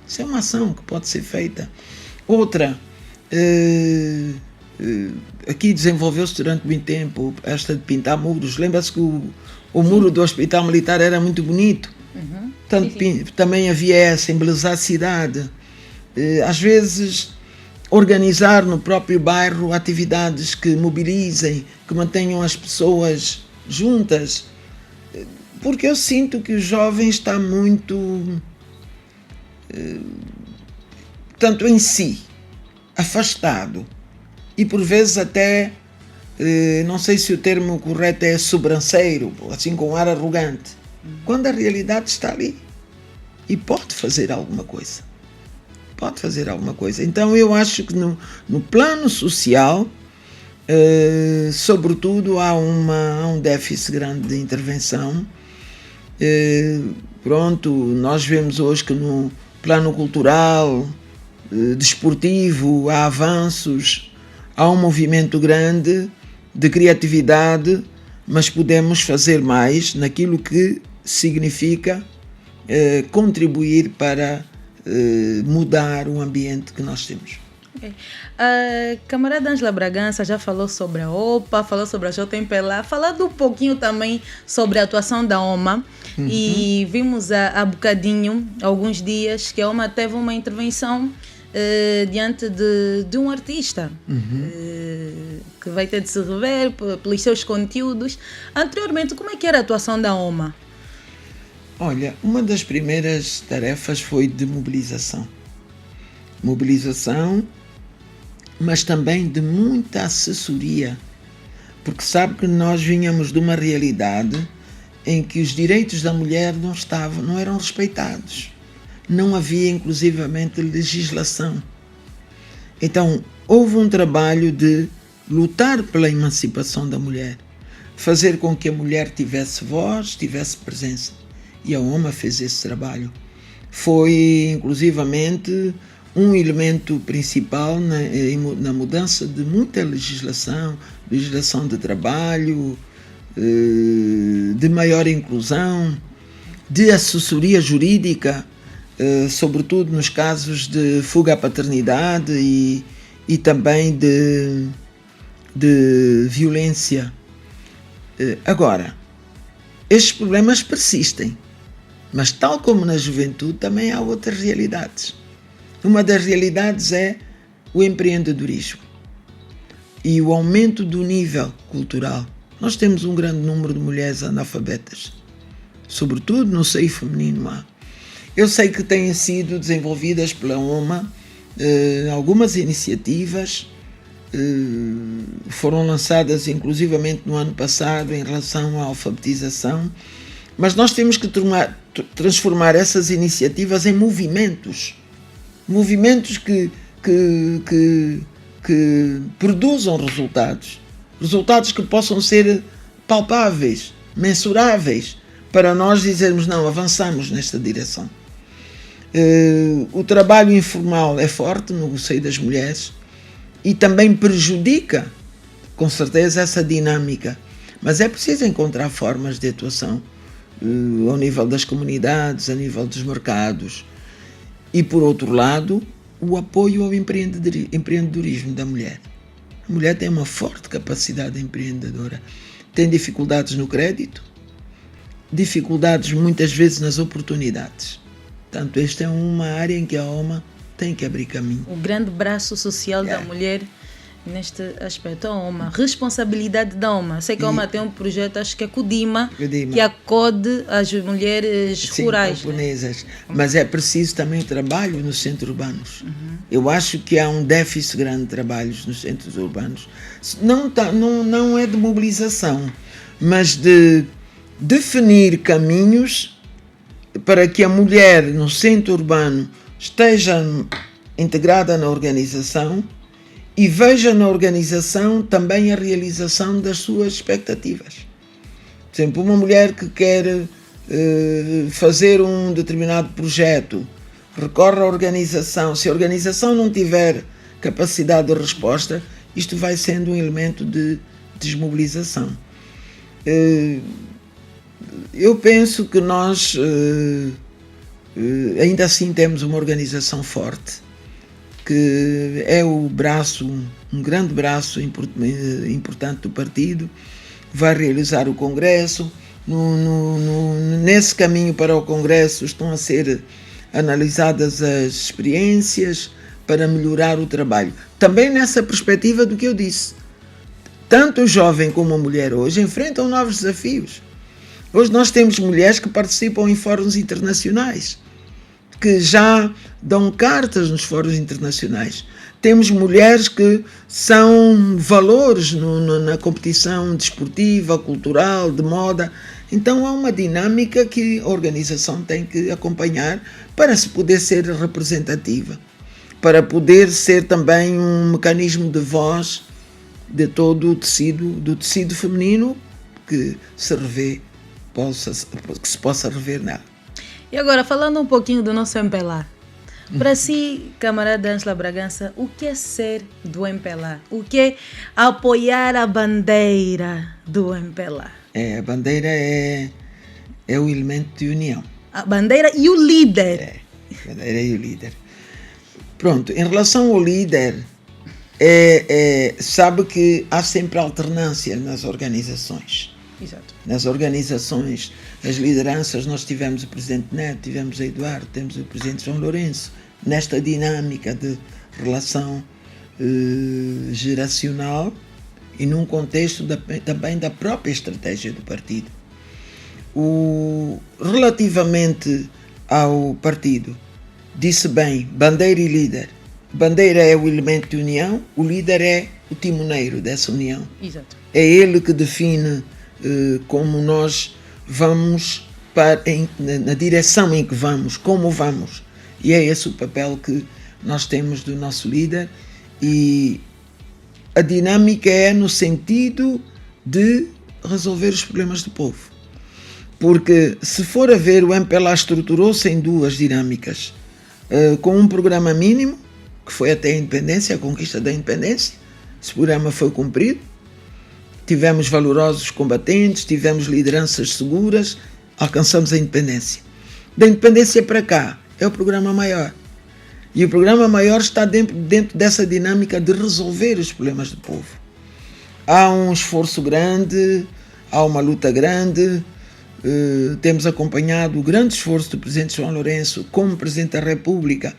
Isso é uma ação que pode ser feita. Outra, aqui desenvolveu-se durante muito tempo esta de pintar muros. Lembra-se que o muro do Hospital Militar era muito bonito. Uhum. Tanto, Sim. também havia essa, embelezar a cidade. Às vezes, organizar no próprio bairro atividades que mobilizem, que mantenham as pessoas juntas. Porque eu sinto que o jovem está muito, tanto em si, afastado. E por vezes até, não sei se o termo correto é sobranceiro, assim com um ar arrogante. Quando a realidade está ali e pode fazer alguma coisa. Pode fazer alguma coisa. Então eu acho que no plano social, sobretudo, há um déficit grande de intervenção. Nós vemos hoje que no plano cultural, desportivo, há avanços, há um movimento grande de criatividade, mas podemos fazer mais naquilo que significa contribuir para mudar o ambiente que nós temos. Okay. A camarada Ângela Bragança já falou sobre a OPA, falou sobre a JMPLA, falando um pouquinho também sobre a atuação da OMA. Uhum. E vimos há bocadinho, alguns dias, que a OMA teve uma intervenção diante de um artista, que vai ter de se rever pelos seus conteúdos. Anteriormente, como é que era a atuação da OMA? Olha, uma das primeiras tarefas foi de mobilização. Mobilização, mas também de muita assessoria, porque sabe que nós vínhamos de uma realidade em que os direitos da mulher não eram respeitados. Não havia, inclusivamente, legislação. Então, houve um trabalho de lutar pela emancipação da mulher, fazer com que a mulher tivesse voz, tivesse presença. E a OMA fez esse trabalho. Foi, inclusivamente, um elemento principal na mudança de muita legislação de trabalho, de maior inclusão, de assessoria jurídica, sobretudo nos casos de fuga à paternidade e também de violência. Agora, estes problemas persistem. Mas tal como na juventude, também há outras realidades. Uma das realidades é o empreendedorismo e o aumento do nível cultural. Nós temos um grande número de mulheres analfabetas, sobretudo no seio feminino há. Eu sei que têm sido desenvolvidas pela OMA algumas iniciativas, foram lançadas inclusivamente no ano passado em relação à alfabetização, mas nós temos que transformar essas iniciativas em movimentos que produzam resultados que possam ser palpáveis, mensuráveis, para nós dizermos, não, avançamos nesta direção. O trabalho informal é forte no seio das mulheres e também prejudica, com certeza, essa dinâmica, mas é preciso encontrar formas de atuação ao nível das comunidades, a nível dos mercados. E, por outro lado, o apoio ao empreendedorismo da mulher. A mulher tem uma forte capacidade empreendedora. Tem dificuldades no crédito, dificuldades muitas vezes nas oportunidades. Portanto, esta é uma área em que a OMA tem que abrir caminho. O grande braço social da mulher neste aspecto. A OMA, responsabilidade da OMA. Sei que a OMA tem um projeto, acho que é CODIMA, que acode as mulheres rurais. Camponesas. Né? Mas é preciso também trabalho nos centros urbanos. Eu acho que há um déficit grande de trabalhos nos centros urbanos. Não é de mobilização, mas de definir caminhos para que a mulher no centro urbano esteja integrada na organização e veja na organização também a realização das suas expectativas. Por exemplo, uma mulher que quer fazer um determinado projeto, recorre à organização. Se a organização não tiver capacidade de resposta, isto vai sendo um elemento de desmobilização. Eu penso que nós ainda assim temos uma organização forte, que é o braço, um grande braço importante do partido, vai realizar o Congresso. Nesse caminho para o Congresso estão a ser analisadas as experiências para melhorar o trabalho. Também nessa perspectiva do que eu disse. Tanto o jovem como a mulher hoje enfrentam novos desafios. Hoje nós temos mulheres que participam em fóruns internacionais, que já dão cartas nos fóruns internacionais. Temos mulheres que são valores na competição desportiva, cultural, de moda. Então há uma dinâmica que a organização tem que acompanhar para se poder ser representativa, para poder ser também um mecanismo de voz de todo o tecido feminino que se possa rever nela. E agora, falando um pouquinho do nosso MPLA. Para si, camarada Ângela Bragança, o que é ser do MPLA? O que é apoiar a bandeira do MPLA? A bandeira é o elemento de união. A bandeira e o líder. A bandeira e o líder. Pronto, em relação ao líder, sabe que há sempre alternância nas organizações. Exato. Nas organizações, as lideranças, nós tivemos o Presidente Neto, tivemos o Eduardo, temos o Presidente João Lourenço, nesta dinâmica de relação geracional e num contexto também da própria estratégia do partido. Relativamente ao partido, disse bem, bandeira e líder. Bandeira é o elemento de união, o líder é o timoneiro dessa união. Exato. É ele que define como nós vamos na direção em que vamos, como vamos. E é esse o papel que nós temos do nosso líder. E a dinâmica é no sentido de resolver os problemas do povo. Porque se for a ver, o MPLA estruturou-se em duas dinâmicas. Com um programa mínimo, que foi até a independência, a conquista da independência. Esse programa foi cumprido. Tivemos valorosos combatentes, tivemos lideranças seguras, alcançamos a independência. Da independência para cá, é o programa maior. E o programa maior está dentro dessa dinâmica de resolver os problemas do povo. Há um esforço grande, há uma luta grande. Temos acompanhado o grande esforço do Presidente João Lourenço como Presidente da República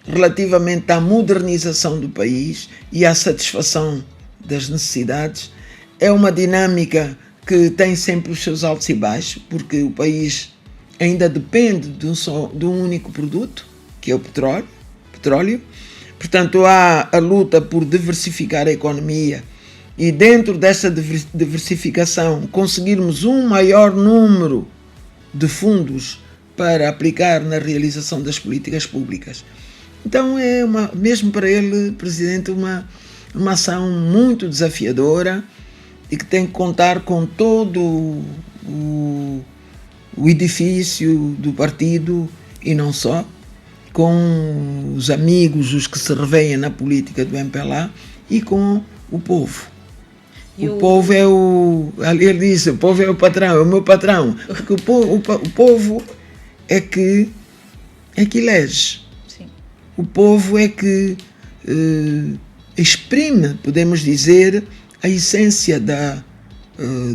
relativamente à modernização do país e à satisfação das necessidades. É uma dinâmica que tem sempre os seus altos e baixos, porque o país ainda depende de um único produto, que é o petróleo. Portanto, há a luta por diversificar a economia e, dentro dessa diversificação, conseguirmos um maior número de fundos para aplicar na realização das políticas públicas. Então, mesmo para ele, Presidente, uma ação muito desafiadora, e que tem que contar com todo o edifício do partido e não só, com os amigos, os que se revêem na política do MPLA e com o povo. O povo é ele disse, o povo é o patrão, é o meu patrão, porque o povo é que elege. Sim. O povo é que exprime, podemos dizer, a essência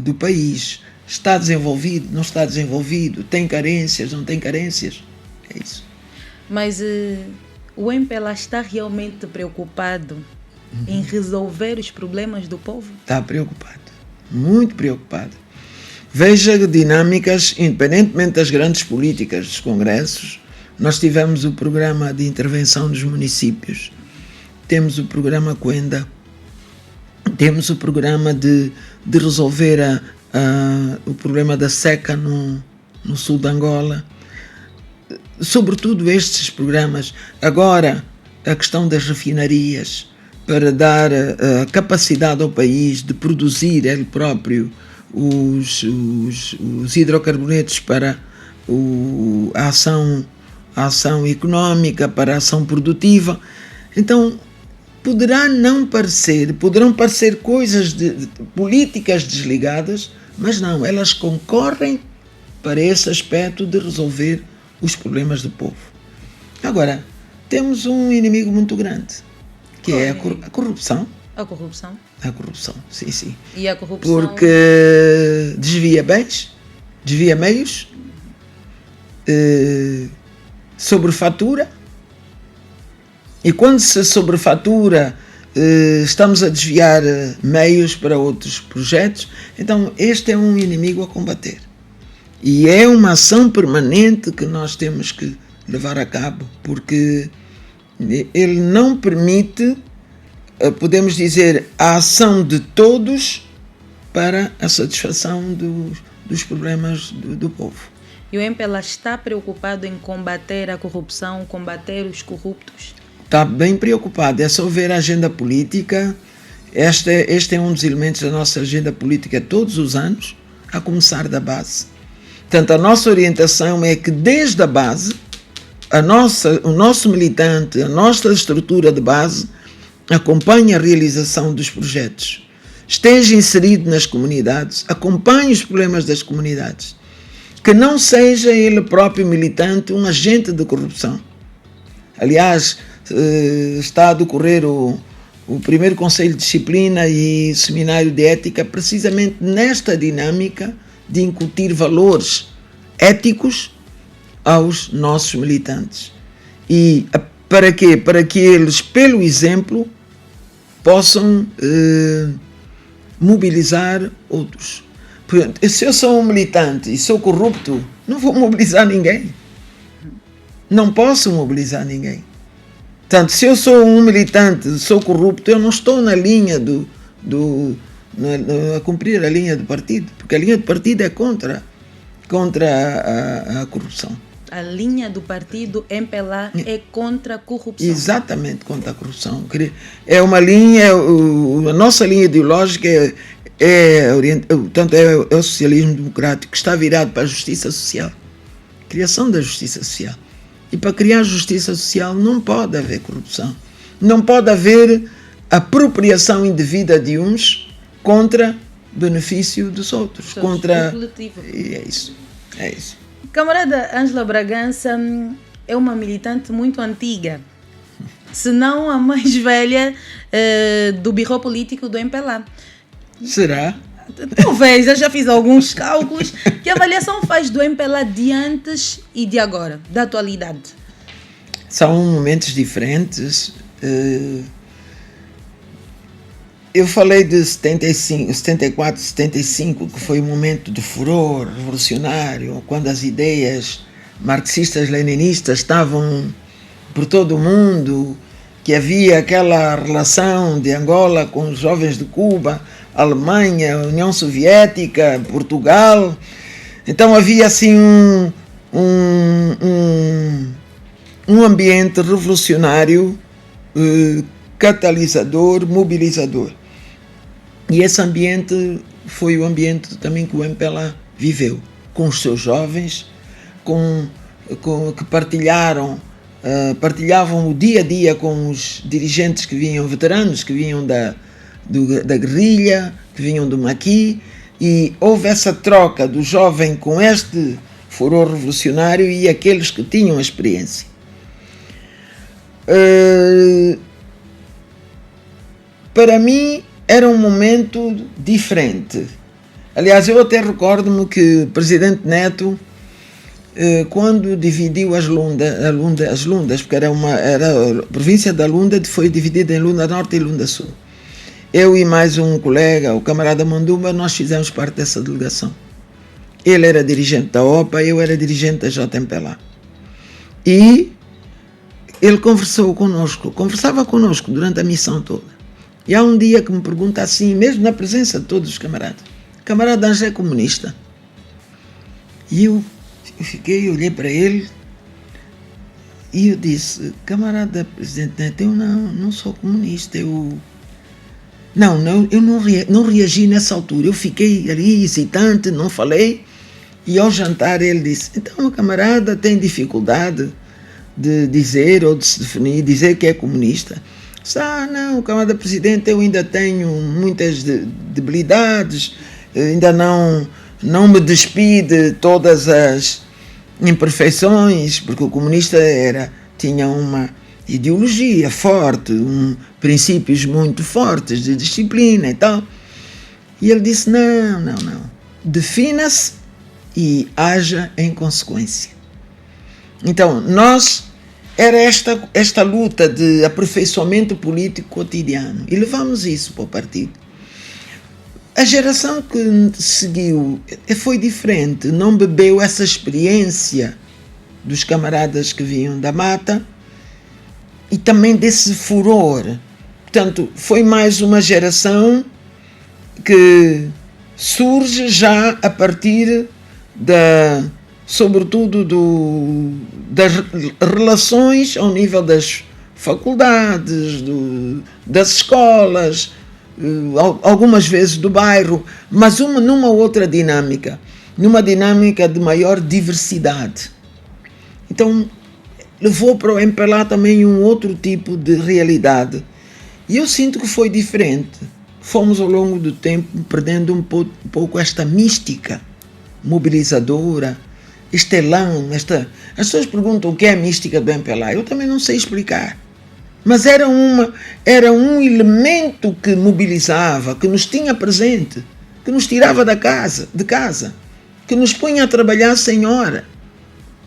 do país. Está desenvolvido, não está desenvolvido, tem carências, não tem carências. É isso. Mas o MPLA está realmente preocupado em resolver os problemas do povo? Está preocupado, muito preocupado. Veja dinâmicas, independentemente das grandes políticas dos congressos. Nós tivemos o programa de intervenção dos municípios, temos o programa Quenda, temos o programa de resolver o problema da seca no sul de Angola. Sobretudo estes programas. Agora, a questão das refinarias, para dar capacidade ao país de produzir ele próprio os hidrocarbonetos para a ação económica, para a ação produtiva. Então, poderão parecer coisas de políticas desligadas, mas não, elas concorrem para esse aspecto de resolver os problemas do povo. Agora, temos um inimigo muito grande, que é a corrupção. A corrupção? A corrupção, sim. E a corrupção? Porque desvia bens, desvia meios, sobrefatura, e quando se sobrefatura, estamos a desviar meios para outros projetos. Então este é um inimigo a combater, e é uma ação permanente que nós temos que levar a cabo, porque ele não permite, podemos dizer, a ação de todos para a satisfação dos problemas do povo. E o MPLA está preocupado em combater a corrupção, combater os corruptos? Está bem preocupado. É só ver a agenda política. Este é um dos elementos da nossa agenda política todos os anos, a começar da base. Portanto, a nossa orientação é que desde a base, o nosso militante, a nossa estrutura de base, acompanhe a realização dos projetos, esteja inserido nas comunidades, acompanhe os problemas das comunidades, que não seja ele próprio militante um agente de corrupção. Aliás, está a decorrer o primeiro Conselho de Disciplina e Seminário de Ética precisamente nesta dinâmica de incutir valores éticos aos nossos militantes. E para quê? Para que eles, pelo exemplo, possam mobilizar outros. Se eu sou um militante e sou corrupto, não vou mobilizar ninguém. Não posso mobilizar ninguém. Portanto, se eu sou um militante, sou corrupto, eu não estou na linha a cumprir a linha do partido, porque a linha do partido é contra a corrupção. A linha do partido MPLA é contra a corrupção. Exatamente, contra a corrupção. É uma linha, a nossa linha ideológica é o socialismo democrático, que está virado para a justiça social. Criação da justiça social. E para criar justiça social não pode haver corrupção. Não pode haver apropriação indevida de uns contra benefício dos outros. E é isso. Camarada Ângela Bragança é uma militante muito antiga, se não a mais velha do birro político do MPLA. Será? Talvez, eu já fiz alguns cálculos. Que avaliação faz do MPLA de antes e de agora, da atualidade? São momentos diferentes. Eu falei de 74, 75, que foi um momento de furor revolucionário, quando as ideias marxistas-leninistas estavam por todo o mundo, que havia aquela relação de Angola com os jovens de Cuba, Alemanha, União Soviética, Portugal. Então havia assim um ambiente revolucionário, catalisador, mobilizador. E esse ambiente foi o ambiente também que o MPLA viveu, com os seus jovens, que partilhavam o dia a dia com os dirigentes que vinham, veteranos que vinham da guerrilha, que vinham do Maqui, e houve essa troca do jovem com este furor revolucionário e aqueles que tinham a experiência. Para mim era um momento diferente. Aliás, eu até recordo-me que o presidente Neto quando dividiu as Lundas, porque era a província da Lunda, foi dividida em Lunda Norte e Lunda Sul. Eu e mais um colega, o camarada Mandumba, nós fizemos parte dessa delegação. Ele era dirigente da OPA, eu era dirigente da JMPLA. E ele conversava conosco durante a missão toda. E há um dia que me pergunta assim, mesmo na presença de todos os camaradas: camarada Ângelo é comunista? E eu olhei para ele e eu disse: camarada presidente Neto, eu não sou comunista, eu não reagi nessa altura, eu fiquei ali hesitante, não falei. E ao jantar ele disse: então a camarada tem dificuldade de dizer ou de se definir, dizer que é comunista? Não, camarada presidente, eu ainda tenho muitas debilidades, ainda não me despi de todas as imperfeições, porque o comunista tinha uma ideologia forte, princípios muito fortes de disciplina e tal. E ele disse: não, defina-se e haja em consequência. Então, era esta luta de aperfeiçoamento político cotidiano, e levamos isso para o partido. A geração que seguiu foi diferente, não bebeu essa experiência dos camaradas que vinham da mata e também desse furor. Portanto, foi mais uma geração que surge já a partir sobretudo das relações ao nível das faculdades, das escolas, algumas vezes do bairro, mas numa outra dinâmica, numa dinâmica de maior diversidade. Então, levou para o MPLA também um outro tipo de realidade. E eu sinto que foi diferente. Fomos, ao longo do tempo, perdendo um pouco esta mística mobilizadora, este elan, As pessoas perguntam o que é a mística do MPLA. Eu também não sei explicar. Mas era um elemento que mobilizava, que nos tinha presente, que nos tirava de casa, que nos punha a trabalhar sem hora,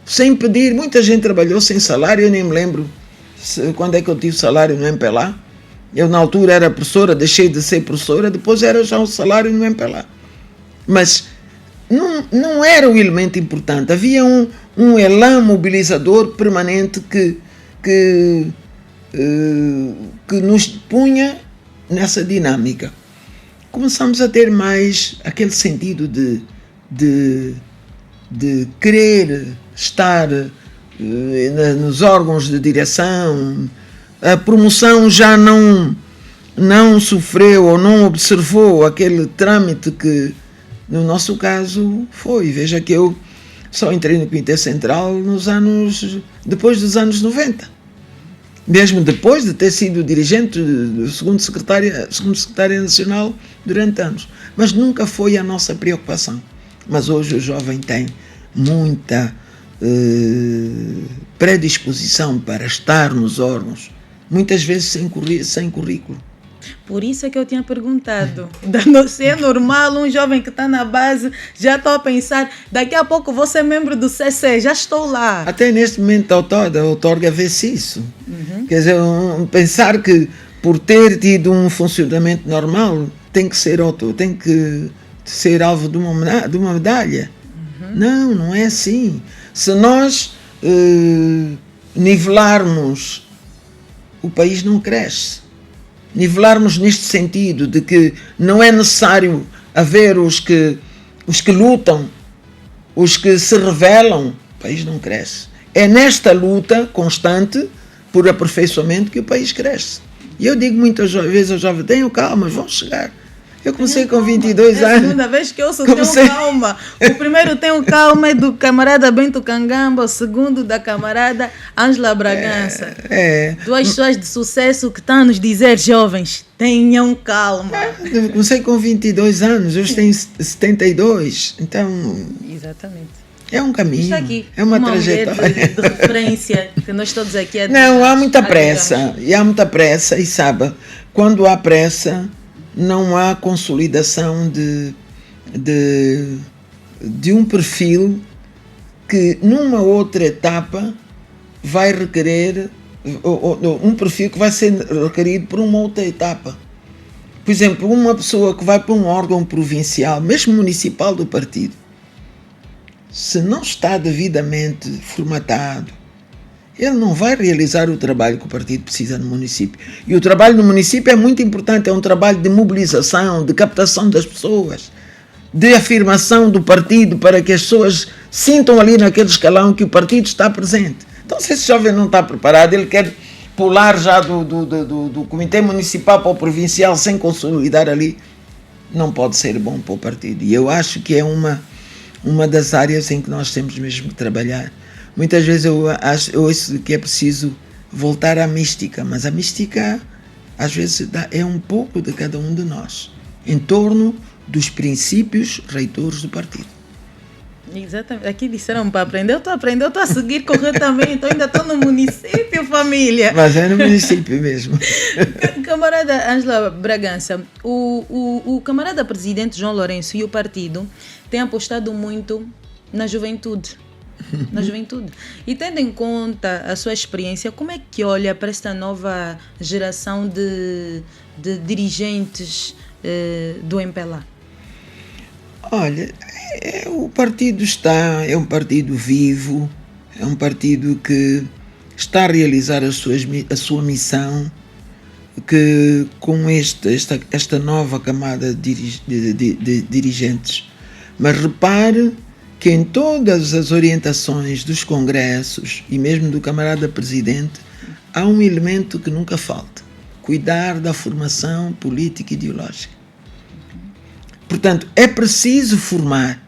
sem pedir. Muita gente trabalhou sem salário, eu nem me lembro quando é que eu tive salário no MPLA. Eu, na altura, era professora, deixei de ser professora, depois era já o salário no MPLA. Mas não era o elemento importante. Havia um elan mobilizador permanente que nos punha nessa dinâmica. Começamos a ter mais aquele sentido de querer estar nos órgãos de direção. A promoção já não sofreu ou não observou aquele trâmite que, no nosso caso, foi. Veja que eu só entrei no Comitê Central depois dos anos 90. Mesmo depois de ter sido dirigente do segundo secretário nacional durante anos. Mas nunca foi a nossa preocupação. Mas hoje o jovem tem muita predisposição para estar nos órgãos, muitas vezes sem currículo. Por isso é que eu tinha perguntado. Se é normal um jovem que está na base, já estou a pensar, daqui a pouco vou ser membro do CC, já estou lá. Até neste momento a outorga vê-se isso. Quer dizer, pensar que por ter tido um funcionamento normal tem que ser alvo de uma medalha. Não é assim. Se nós nivelarmos, o país não cresce. Nivelarmos neste sentido de que não é necessário haver os que lutam, os que se rebelam, o país não cresce. É nesta luta constante por aperfeiçoamento que o país cresce. E eu digo muitas vezes aos jovens: tenham calma, vão chegar. Eu comecei com 22 anos. É a segunda vez que eu ouço tenham calma. O primeiro tenham calma é do camarada Bento Cangamba, o segundo da camarada Ângela Bragança. Duas pessoas de sucesso que estão a nos dizer: jovens, tenham calma. Eu comecei com 22 anos, hoje tenho 72. Então, exatamente. É um caminho, está aqui, é uma trajetória. De referência, que nós todos aqui... Não, há muita pressa. E há muita pressa, e sabe, quando há pressa, não há consolidação de um perfil que numa outra etapa vai requerer um perfil que vai ser requerido por uma outra etapa. Por exemplo, uma pessoa que vai para um órgão provincial, mesmo municipal do partido, se não está devidamente formatado, ele não vai realizar o trabalho que o partido precisa no município. E o trabalho no município é muito importante, é um trabalho de mobilização, de captação das pessoas, de afirmação do partido para que as pessoas sintam ali naquele escalão que o partido está presente. Então, se esse jovem não está preparado, ele quer pular já do comitê municipal para o provincial sem consolidar ali, não pode ser bom para o partido. E eu acho que é uma das áreas em que nós temos mesmo que trabalhar. Muitas vezes eu ouço que é preciso voltar à mística, mas a mística às vezes é um pouco de cada um de nós, em torno dos princípios reitores do partido. Exatamente. Aqui disseram para aprender, eu estou a seguir corretamente, eu ainda estou no município, família. Mas é no município mesmo. Camarada Ângela Bragança, o camarada presidente João Lourenço e o partido têm apostado muito na juventude. Na juventude. E tendo em conta a sua experiência, como é que olha para esta nova geração de dirigentes do MPLA? Olha, o partido é um partido vivo, é um partido que está a realizar a sua missão, que com esta nova camada de dirigentes. Mas repare que em todas as orientações dos congressos e mesmo do camarada presidente, há um elemento que nunca falta: cuidar da formação política e ideológica. Portanto, é preciso formar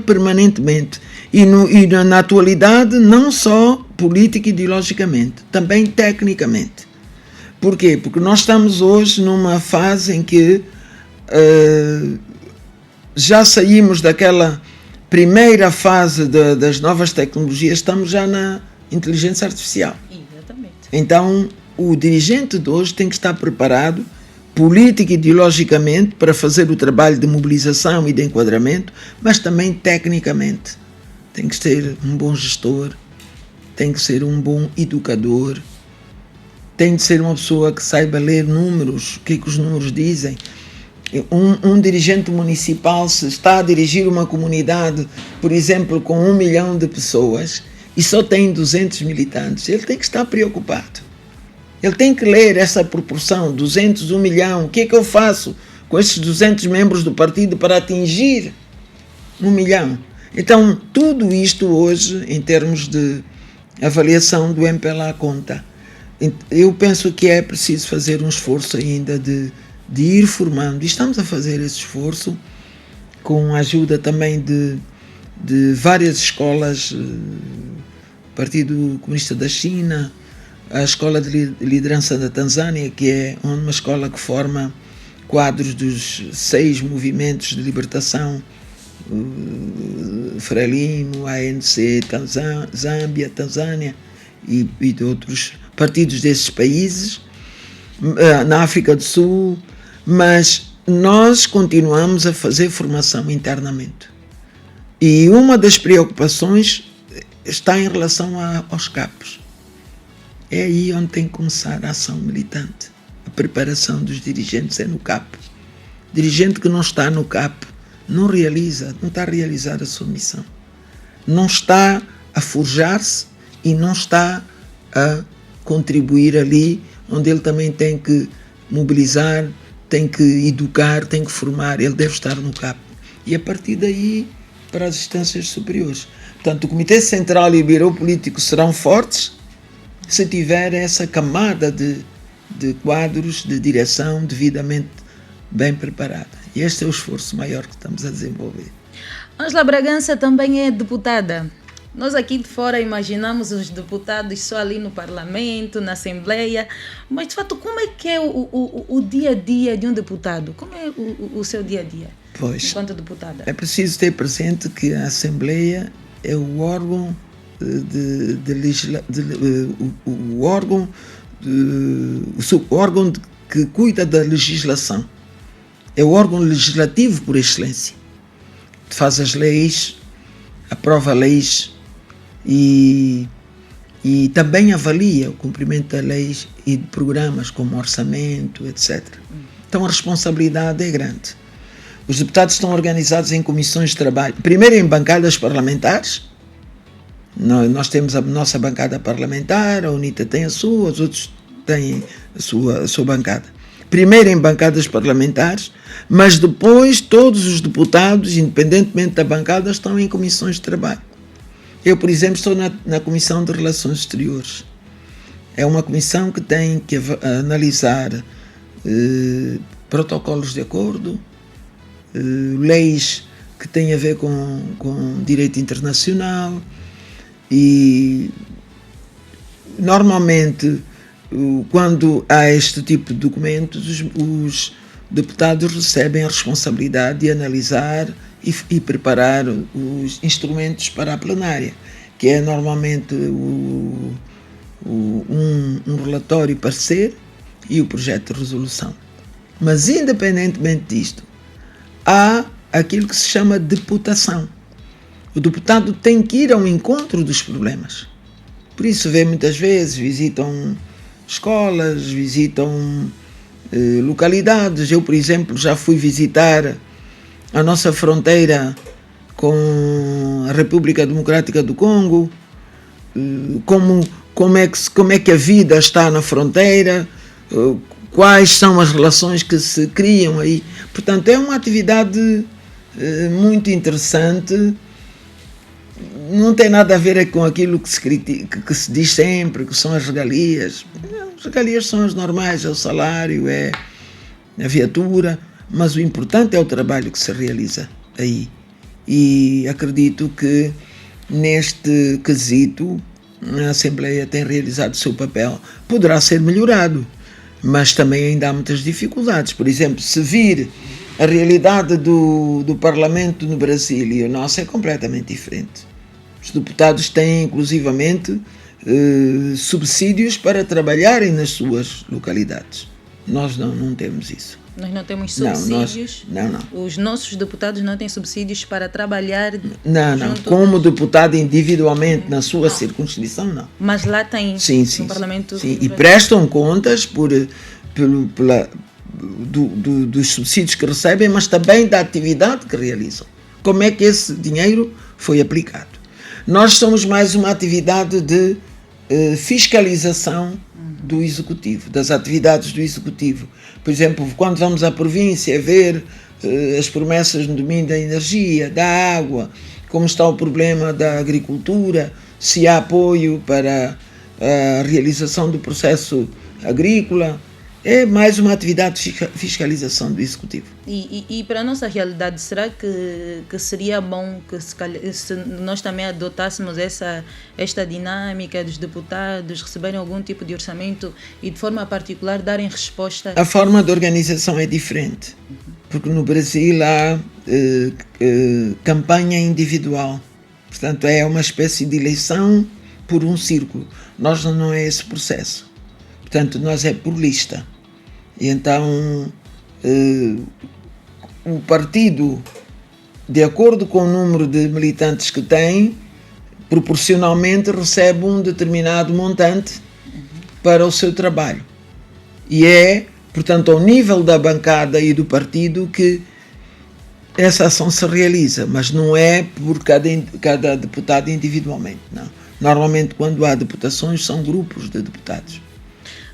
permanentemente e na atualidade não só política e ideologicamente, também tecnicamente. Porquê? Porque nós estamos hoje numa fase em que já saímos daquela primeira fase das novas tecnologias, estamos já na inteligência artificial. Exatamente. Então, o dirigente de hoje tem que estar preparado política e ideologicamente para fazer o trabalho de mobilização e de enquadramento, mas também tecnicamente. Tem que ser um bom gestor, tem que ser um bom educador, tem que ser uma pessoa que saiba ler números, o que os números dizem. Um dirigente municipal, se está a dirigir uma comunidade, por exemplo, com 1 milhão de pessoas e só tem 200 militantes, ele tem que estar preocupado. Ele tem que ler essa proporção, 200, 1 milhão. O que é que eu faço com esses 200 membros do partido para atingir 1 milhão? Então, tudo isto hoje, em termos de avaliação do MPLA, conta. Eu penso que é preciso fazer um esforço ainda de ir formando. E estamos a fazer esse esforço com a ajuda também de várias escolas, Partido Comunista da China, a Escola de Liderança da Tanzânia, que é uma escola que forma quadros dos 6 movimentos de libertação, Frelimo, ANC, Zâmbia, Tanzânia e de outros partidos desses países, na África do Sul, mas nós continuamos a fazer formação internamente. E uma das preocupações está em relação aos CAPs. É aí onde tem que começar a ação militante. A preparação dos dirigentes é no CAP. Dirigente que não está no CAP não está a realizar a sua missão. Não está a forjar-se e não está a contribuir ali onde ele também tem que mobilizar, tem que educar, tem que formar. Ele deve estar no CAP. E a partir daí para as instâncias superiores. Portanto, o Comitê Central e o Biro Político serão fortes se tiver essa camada de quadros de direção devidamente bem preparada. E este é o esforço maior que estamos a desenvolver. Ângela Bragança também é deputada. Nós aqui de fora imaginamos os deputados só ali no Parlamento, na Assembleia, mas de fato como é que é o dia a dia de um deputado? Como é o seu dia a dia enquanto deputada? É preciso ter presente que a Assembleia é o órgão o órgão que cuida da legislação. É o órgão legislativo por excelência. Faz as leis, aprova leis e também avalia o cumprimento das leis e de programas como orçamento, etc. Então a responsabilidade é grande. Os deputados estão organizados em comissões de trabalho, primeiro em bancadas parlamentares. Nós temos a nossa bancada parlamentar, a UNITA tem a sua, os outros têm a sua bancada. Primeiro em bancadas parlamentares, mas depois todos os deputados, independentemente da bancada, estão em comissões de trabalho. Eu, por exemplo, estou na Comissão de Relações Exteriores. É uma comissão que tem que analisar protocolos de acordo, leis que têm a ver com direito internacional e, normalmente, quando há este tipo de documentos, os deputados recebem a responsabilidade de analisar e preparar os instrumentos para a plenária, que é normalmente um relatório parecer e o projeto de resolução. Mas, independentemente disto, há aquilo que se chama deputação. O deputado tem que ir ao encontro dos problemas. Por isso, muitas vezes, visitam escolas, visitam localidades. Eu, por exemplo, já fui visitar a nossa fronteira com a República Democrática do Congo, como é que a vida está na fronteira, quais são as relações que se criam aí. Portanto, é uma atividade muito interessante. Não tem nada a ver com aquilo que se critica, que se diz sempre, que são as regalias. As regalias são as normais, é o salário, é a viatura, mas o importante é o trabalho que se realiza aí. E acredito que neste quesito a Assembleia tem realizado o seu papel. Poderá ser melhorado, mas também ainda há muitas dificuldades. Por exemplo, se vir a realidade do Parlamento no Brasil e o nosso é completamente diferente. Os deputados têm, inclusivamente, subsídios para trabalharem nas suas localidades. Nós não temos isso. Nós não temos subsídios? Não. Os nossos deputados não têm subsídios para trabalhar? Não. Como deputado individualmente na sua circunscrição, não. Mas lá tem, sim, no Parlamento? Sim, e prestam contas dos subsídios que recebem, mas também da atividade que realizam. Como é que esse dinheiro foi aplicado? Nós somos mais uma atividade de fiscalização do Executivo, das atividades do Executivo. Por exemplo, quando vamos à província ver as promessas no domínio da energia, da água, como está o problema da agricultura, se há apoio para a realização do processo agrícola, é mais uma atividade de fiscalização do Executivo. E para a nossa realidade, será que seria bom que se nós também adotássemos esta dinâmica dos deputados receberem algum tipo de orçamento e de forma particular darem resposta? A forma de organização é diferente, porque no Brasil há campanha individual, portanto é uma espécie de eleição por um círculo. Nós não é esse processo, portanto nós é por lista. E então o partido, de acordo com o número de militantes que tem, proporcionalmente recebe um determinado montante para o seu trabalho. E é, portanto, ao nível da bancada e do partido que essa ação se realiza, mas não é por cada deputado individualmente, não. Normalmente, quando há deputações, são grupos de deputados.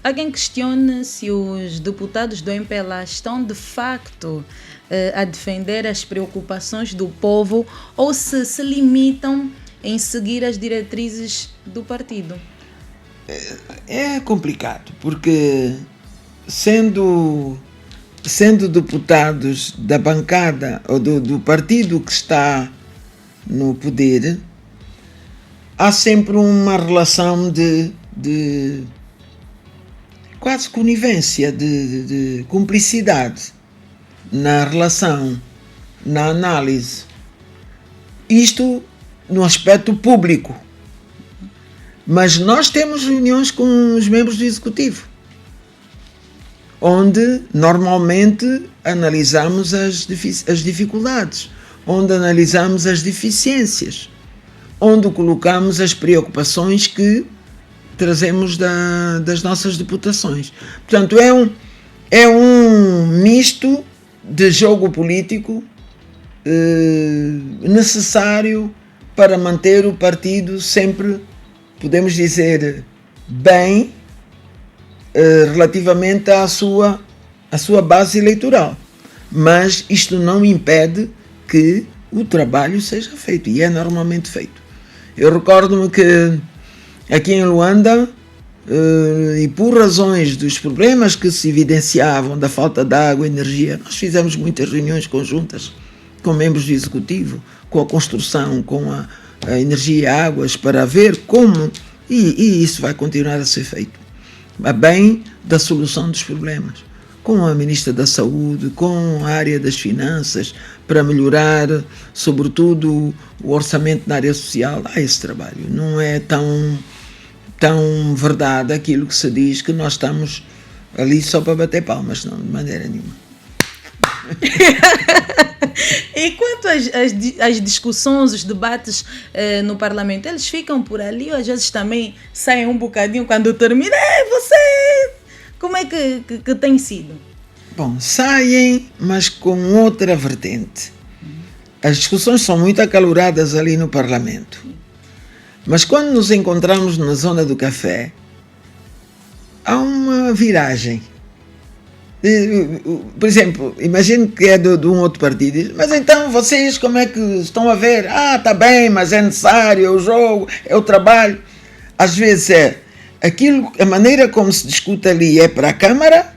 Há quem questione se os deputados do MPLA estão de facto a defender as preocupações do povo ou se limitam em seguir as diretrizes do partido. É complicado, porque sendo deputados da bancada ou do partido que está no poder, há sempre uma relação de quase conivência, de cumplicidade na relação, na análise. Isto no aspecto público. Mas nós temos reuniões com os membros do Executivo, onde normalmente analisamos as dificuldades, onde analisamos as deficiências. onde colocamos as preocupações que trazemos das nossas deputações. Portanto, é um misto de jogo político necessário para manter o partido sempre, podemos dizer, bem relativamente à sua base eleitoral. Mas isto não impede que o trabalho seja feito, e é normalmente feito. Eu recordo-me que aqui em Luanda, e por razões dos problemas que se evidenciavam, da falta de água e energia, nós fizemos muitas reuniões conjuntas com membros do Executivo, com a construção, com a energia e águas, para ver como, e isso vai continuar a ser feito, a bem da solução dos problemas, com a Ministra da Saúde, com a área das finanças, para melhorar, sobretudo, o orçamento na área social. Há esse trabalho. Não é tão verdade aquilo que se diz, que nós estamos ali só para bater palmas, não, de maneira nenhuma. E quanto às discussões, os debates no Parlamento, eles ficam por ali ou às vezes também saem um bocadinho quando termina? Você! Como é que tem sido? Bom, saem, mas com outra vertente. As discussões são muito acaloradas ali no Parlamento. Mas quando nos encontramos na zona do café, há uma viragem. Por exemplo, imagine que é de um outro partido, diz, mas então vocês como é que estão a ver? Está bem, mas é necessário, é o jogo, é o trabalho. Às vezes a maneira como se discute ali é para a Câmara,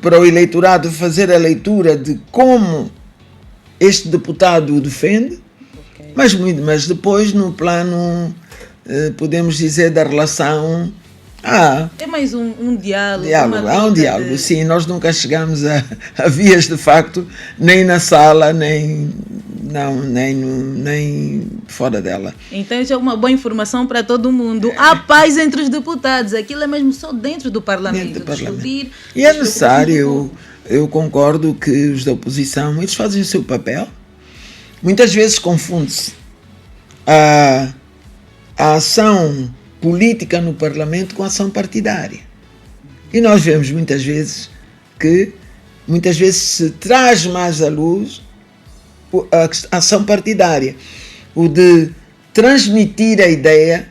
para o eleitorado fazer a leitura de como este deputado o defende, mas depois no plano, podemos dizer, da relação, é mais um diálogo. Há um diálogo, sim. Nós nunca chegamos a vias de facto, nem na sala, nem fora dela. Então isso é uma boa informação para todo mundo. Há paz entre os deputados. Aquilo é mesmo só dentro do Parlamento. Discutir. E é necessário, eu concordo que os da oposição, eles fazem o seu papel. Muitas vezes confunde-se a ação política no Parlamento com a ação partidária. E nós vemos muitas vezes que se traz mais à luz a ação partidária, o de transmitir a ideia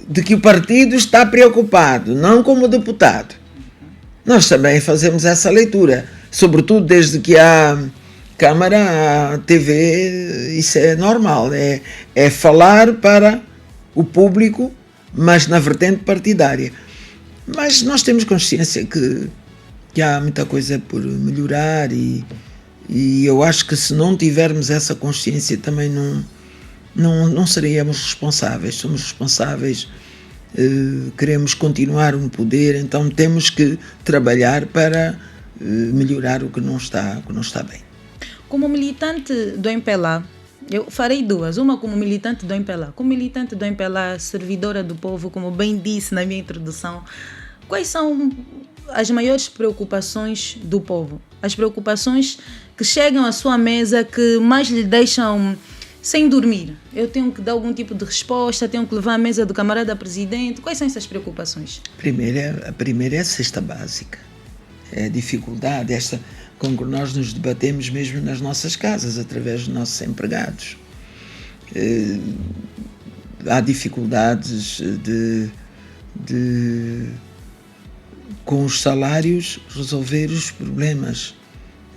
de que o partido está preocupado, não como deputado. Nós também fazemos essa leitura, sobretudo desde que há Câmara, a TV, isso é normal, é falar para o público, mas na vertente partidária. Mas nós temos consciência que há muita coisa por melhorar e eu acho que se não tivermos essa consciência também não seríamos responsáveis. Somos responsáveis, queremos continuar no poder, então temos que trabalhar para melhorar o que não está bem. Como militante do MPLA, eu farei duas. Uma como militante do MPLA. Como militante do MPLA, servidora do povo, como bem disse na minha introdução, quais são as maiores preocupações do povo? As preocupações que chegam à sua mesa, que mais lhe deixam sem dormir. Eu tenho que dar algum tipo de resposta, tenho que levar à mesa do camarada presidente. Quais são essas preocupações? A primeira é a cesta básica. É a dificuldade, esta com que nós nos debatemos mesmo nas nossas casas, através dos nossos empregados. Há dificuldades de com os salários resolver os problemas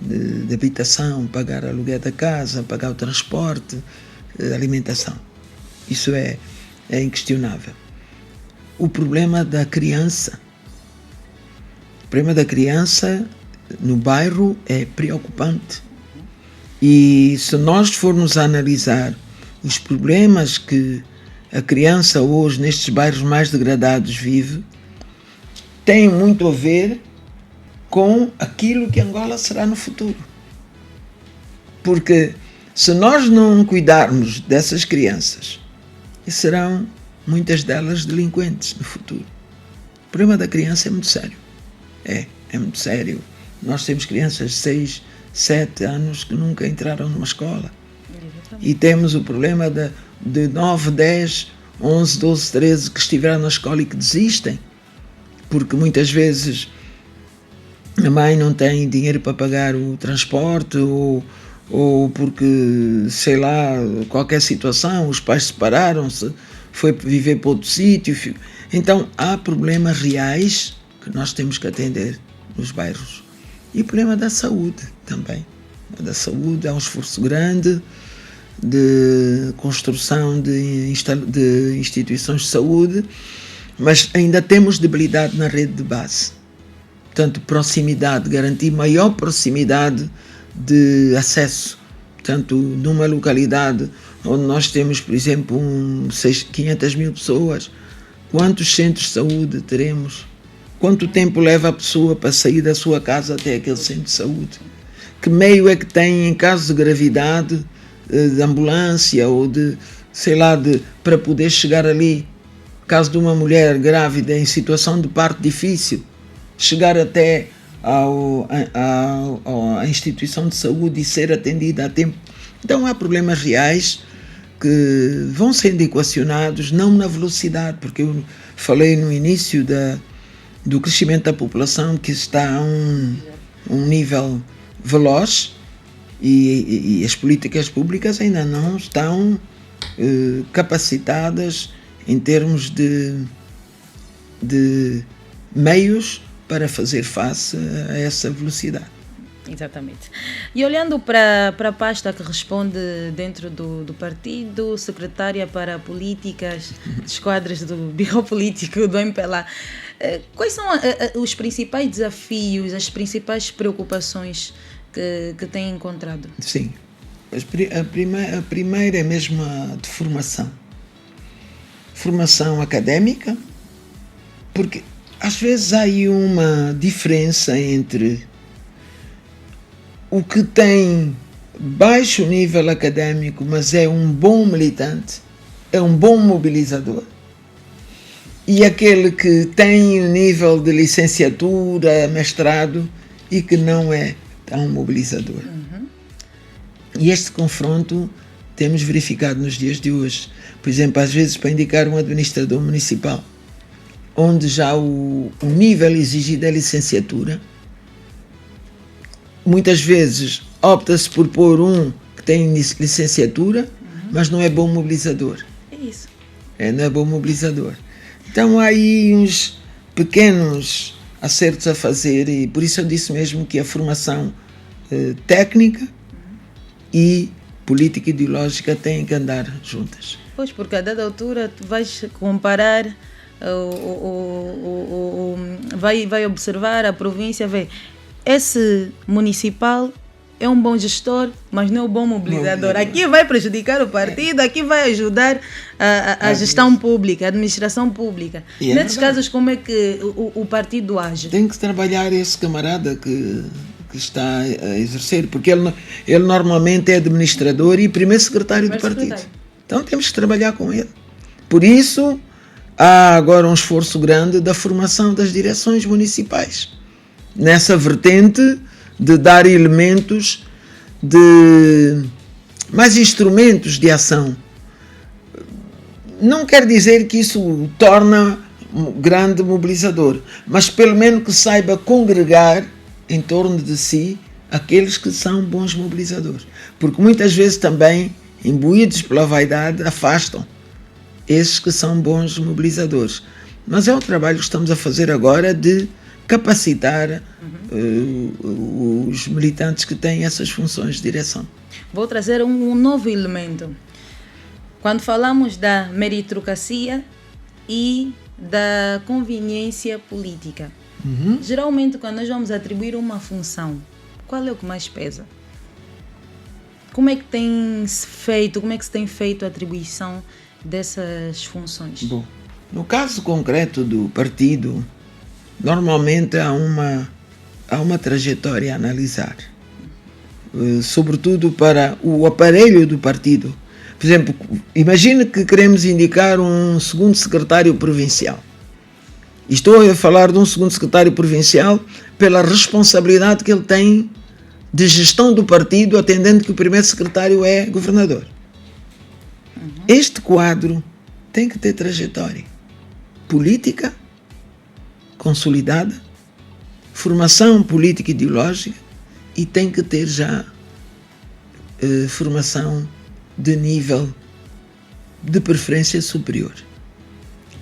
de habitação, pagar aluguel da casa, pagar o transporte, alimentação. Isso é inquestionável. O problema da criança. O problema da criança no bairro é preocupante. E se nós formos a analisar os problemas que a criança hoje nestes bairros mais degradados vive, tem muito a ver com aquilo que Angola será no futuro. Porque se nós não cuidarmos dessas crianças, serão muitas delas delinquentes no futuro. O problema da criança é muito sério. É muito sério. Nós temos crianças de 6, 7 anos que nunca entraram numa escola. E temos o problema de 9, 10, 11, 12, 13 que estiveram na escola e que desistem, porque muitas vezes a mãe não tem dinheiro para pagar o transporte ou porque, sei lá, qualquer situação, os pais separaram-se, foi viver para outro sítio. Então há problemas reais que nós temos que atender nos bairros. E o problema da saúde também. Da saúde há um esforço grande de construção de instituições de saúde, mas ainda temos debilidade na rede de base. Portanto, proximidade, garantir maior proximidade de acesso. Portanto, numa localidade onde nós temos, por exemplo, 500 mil pessoas, quantos centros de saúde teremos? Quanto tempo leva a pessoa para sair da sua casa até aquele centro de saúde? Que meio é que tem em caso de gravidade, de ambulância ou de, sei lá, para poder chegar ali? Caso de uma mulher grávida em situação de parto difícil, chegar até à instituição de saúde e ser atendida a tempo. Então há problemas reais que vão sendo equacionados, não na velocidade, porque eu falei no início do crescimento da população que está a um nível veloz e as políticas públicas ainda não estão capacitadas em termos de meios para fazer face a essa velocidade. Exatamente. E olhando para a pasta que responde dentro do partido, secretária para políticas dos quadros do Biro Político do MPLA, quais são os principais desafios, as principais preocupações que têm encontrado? Sim, a primeira é mesmo a de formação. Formação académica, porque às vezes há aí uma diferença entre o que tem baixo nível académico, mas é um bom militante, é um bom mobilizador, e aquele que tem o nível de licenciatura, mestrado e que não é tão mobilizador. E este confronto temos verificado nos dias de hoje. Por exemplo, às vezes para indicar um administrador municipal, onde já o nível exigido é licenciatura, muitas vezes opta-se por pôr um que tem licenciatura, mas não é bom mobilizador. É isso. Não é bom mobilizador. Então há aí uns pequenos acertos a fazer, e por isso eu disse mesmo que a formação técnica e política ideológica têm que andar juntas. Pois, porque a dada altura tu vais comparar, vai observar a província, vê, esse municipal é um bom gestor, mas não é um bom mobilizador. Aqui vai prejudicar o partido, aqui vai ajudar a gestão pública, a administração pública. Nesses casos, como é que o partido age? Tem que trabalhar esse camarada que está a exercer, porque ele normalmente é administrador e primeiro secretário do partido. Então temos que trabalhar com ele. Por isso, há agora um esforço grande da formação das direções municipais, nessa vertente de dar elementos, de mais instrumentos de ação. Não quer dizer que isso o torna um grande mobilizador, mas pelo menos que saiba congregar em torno de si aqueles que são bons mobilizadores. Porque muitas vezes também, imbuídos pela vaidade, afastam esses que são bons mobilizadores. Mas é um trabalho que estamos a fazer agora de capacitar os militantes que têm essas funções de direção. Vou trazer um novo elemento. Quando falamos da meritocracia e da conveniência política, geralmente quando nós vamos atribuir uma função, qual é o que mais pesa? Como é que se tem feito a atribuição dessas funções? Bom, no caso concreto do partido, normalmente há uma trajetória a analisar, sobretudo para o aparelho do partido. Por exemplo, imagine que queremos indicar um segundo secretário provincial. Estou a falar de um segundo secretário provincial pela responsabilidade que ele tem de gestão do partido, atendendo que o primeiro secretário é governador. Este quadro tem que ter trajetória política consolidada, formação política e ideológica, e tem que ter já formação de nível de preferência superior,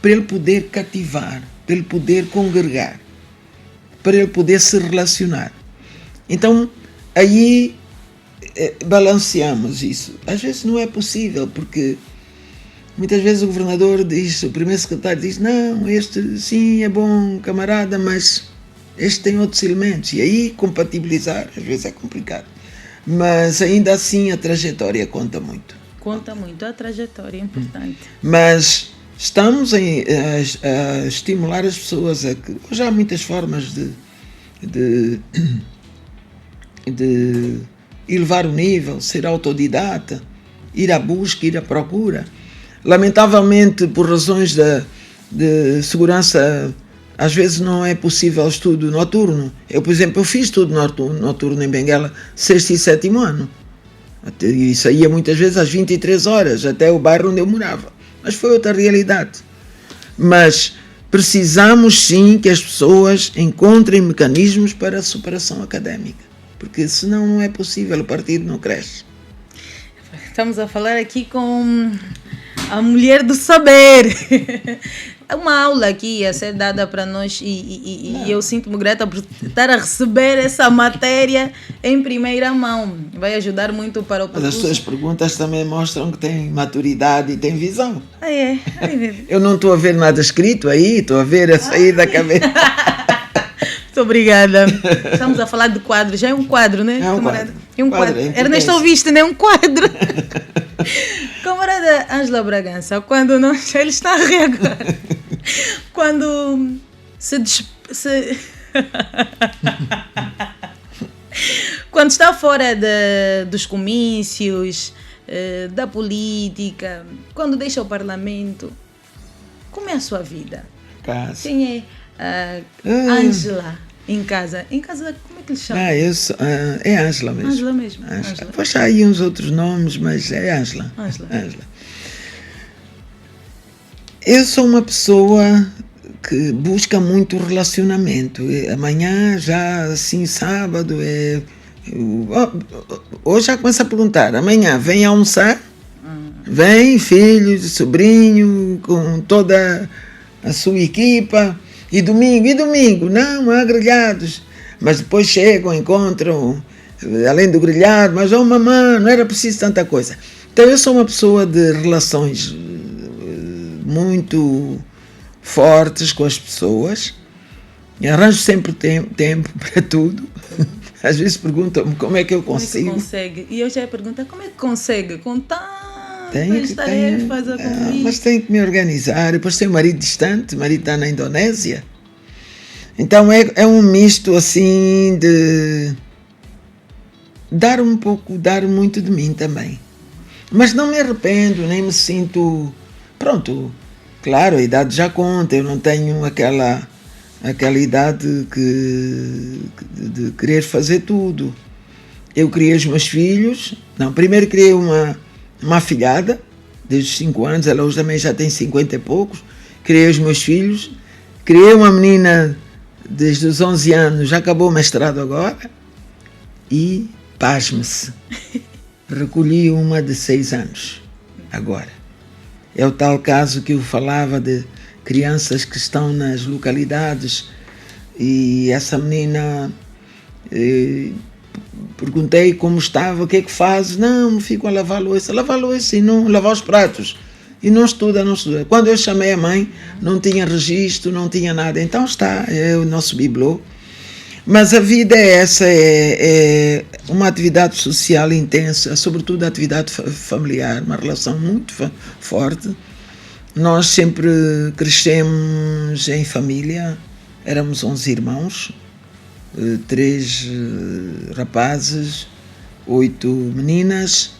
para ele poder cativar, para ele poder congregar, para ele poder se relacionar. Então, aí balanceamos isso. Às vezes não é possível, porque muitas vezes o governador diz, o primeiro secretário diz, não, este sim é bom camarada, mas este tem outros elementos. E aí compatibilizar às vezes é complicado. Mas ainda assim a trajetória conta muito. Conta muito, a trajetória é importante. Mas estamos a estimular as pessoas a que... Hoje há muitas formas de elevar o nível, ser autodidata, ir à busca, ir à procura. Lamentavelmente, por razões de segurança, às vezes não é possível estudo noturno. Eu, por exemplo, fiz estudo noturno em Benguela, 6º e 7º ano. E saía muitas vezes às 23 horas, até o bairro onde eu morava. Mas foi outra realidade. Mas precisamos sim que as pessoas encontrem mecanismos para a superação académica, porque senão não é possível, o partido não cresce. Estamos a falar aqui com a mulher do saber. É uma aula aqui a ser dada para nós e eu sinto-me grata por estar a receber essa matéria em primeira mão. Vai ajudar muito para o percurso. Mas as suas perguntas também mostram que têm maturidade e têm visão. É. Eu não estou a ver nada escrito aí, estou a ver a sair da cabeça. Muito obrigada. Estamos a falar de quadro. Já é um quadro, né? É um quadro. É um quadro. Ernesto ouviste, né? Um quadro. Camarada Ângela Bragança, quando nós... Ele está a rir agora. Quando quando está fora dos comícios, da política, quando deixa o parlamento, como é a sua vida? Casa. Quem é Ângela em casa? Em casa, como é que lhe chama? É Ângela mesmo. Ângela mesmo. Pois há aí uns outros nomes, mas é Ângela. Ângela. Eu sou uma pessoa que busca muito relacionamento. Amanhã, já assim, sábado, hoje já começa a perguntar, amanhã vem almoçar? Vem, filho, sobrinho, com toda a sua equipa. E domingo? Não, há grelhados. Mas depois chegam, encontram, além do grelhado, mas mamãe, não era preciso tanta coisa. Então eu sou uma pessoa de relações muito fortes com as pessoas. E arranjo sempre tempo para tudo. Às vezes perguntam-me como é que eu consigo. Como é que consegue? E eu já pergunto, como é que consegue? Com tantas tarefas a cumprir. Mas tenho que me organizar. Depois tenho um marido distante, o marido está na Indonésia. Então é um misto assim de dar muito de mim também. Mas não me arrependo, nem me sinto... Pronto, claro, a idade já conta, eu não tenho aquela idade de querer fazer tudo. Eu criei os meus filhos, primeiro criei uma afilhada, desde os 5 anos, ela hoje também já tem 50 e poucos, criei os meus filhos, criei uma menina desde os 11 anos, já acabou o mestrado agora, e, pasme-se, recolhi uma de 6 anos, agora. É o tal caso que eu falava de crianças que estão nas localidades e essa menina, perguntei como estava, o que é que faz? Não, fico a lavar louça e não lavar os pratos. E não estuda. Quando eu chamei a mãe, não tinha registro, não tinha nada. Então é o nosso bibelô. Mas a vida é essa, é uma atividade social intensa, sobretudo a atividade familiar, uma relação muito forte. Nós sempre crescemos em família, éramos 11 irmãos, 3 rapazes, 8 meninas.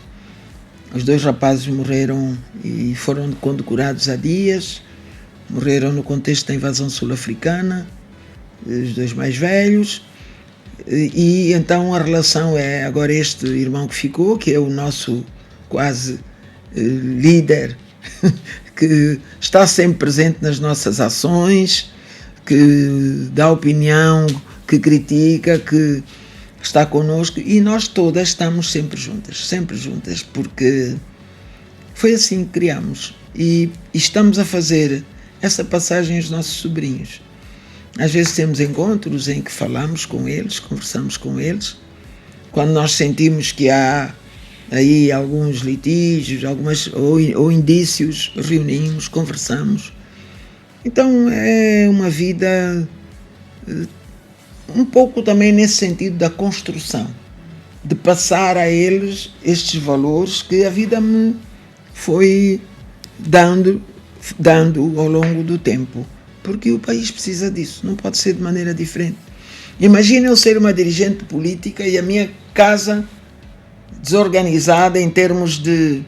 Os 2 rapazes morreram e foram condecorados há dias, morreram no contexto da invasão sul-africana, os 2 mais velhos, e então a relação é agora este irmão que ficou, que é o nosso quase líder, que está sempre presente nas nossas ações, que dá opinião, que critica, que está connosco, e nós todas estamos sempre juntas, porque foi assim que criamos, e estamos a fazer essa passagem aos nossos sobrinhos. Às vezes temos encontros em que falamos com eles, conversamos com eles, quando nós sentimos que há aí alguns litígios, ou indícios, reunimos, conversamos. Então é uma vida um pouco também nesse sentido da construção, de passar a eles estes valores que a vida me foi dando ao longo do tempo, porque o país precisa disso, não pode ser de maneira diferente. Imagina eu ser uma dirigente política e a minha casa desorganizada em termos de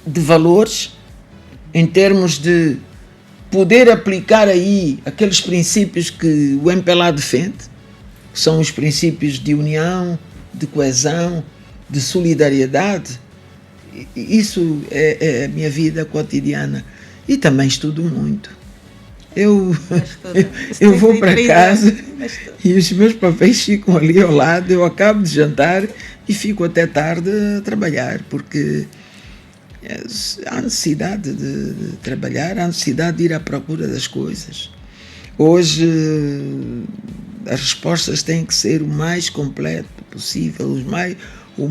valores, em termos de poder aplicar aí aqueles princípios que o MPLA defende, que são os princípios de união, de coesão, de solidariedade. Isso é a minha vida cotidiana. E também estudo muito. Eu vou para casa e os meus papéis ficam ali ao lado, eu acabo de jantar e fico até tarde a trabalhar, porque há necessidade de trabalhar, há necessidade de ir à procura das coisas. Hoje as respostas têm que ser o mais completo possível, o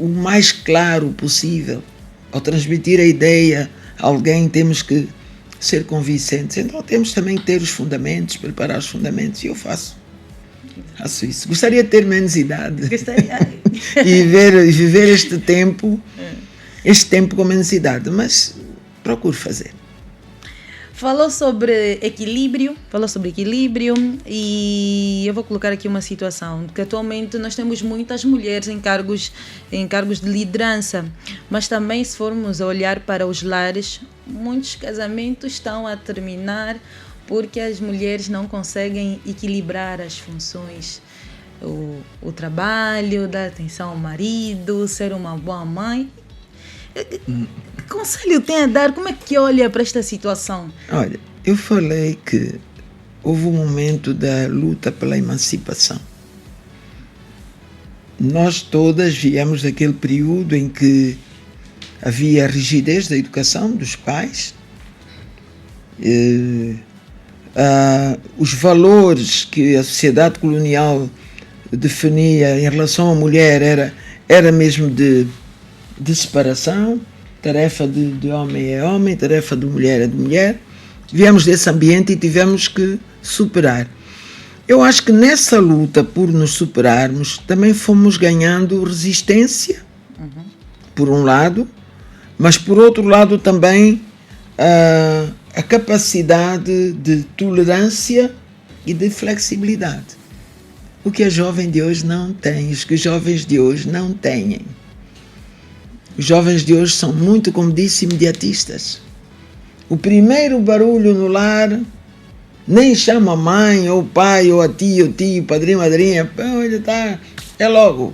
mais claro possível. Ao transmitir a ideia a alguém temos que ser convincentes, então temos também que ter os fundamentos, preparar os fundamentos, e eu faço isso. Gostaria de ter menos idade e viver este tempo com menos idade, mas procuro fazer. Falou sobre equilíbrio, e eu vou colocar aqui uma situação, que atualmente nós temos muitas mulheres em cargos de liderança, mas também se formos a olhar para os lares, muitos casamentos estão a terminar porque as mulheres não conseguem equilibrar as funções, o trabalho, dar atenção ao marido, ser uma boa mãe. Que conselho tem a dar? Como é que olha para esta situação? Olha, eu falei que houve um momento da luta pela emancipação. Nós todas viemos daquele período em que havia a rigidez da educação dos pais, os valores que a sociedade colonial definia em relação à mulher era mesmo de separação, tarefa de homem é homem, tarefa de mulher é de mulher. Viemos desse ambiente e tivemos que superar. Eu acho que nessa luta por nos superarmos também fomos ganhando resistência, por um lado, mas por outro lado também a capacidade de tolerância e de flexibilidade. O que a jovem de hoje não tem, os que os jovens de hoje não têm. Os jovens de hoje são muito, como disse, imediatistas. O primeiro barulho no lar nem chama a mãe, ou o pai, ou a tia, ou tio, padrinho, madrinha. Olha, tá, é logo.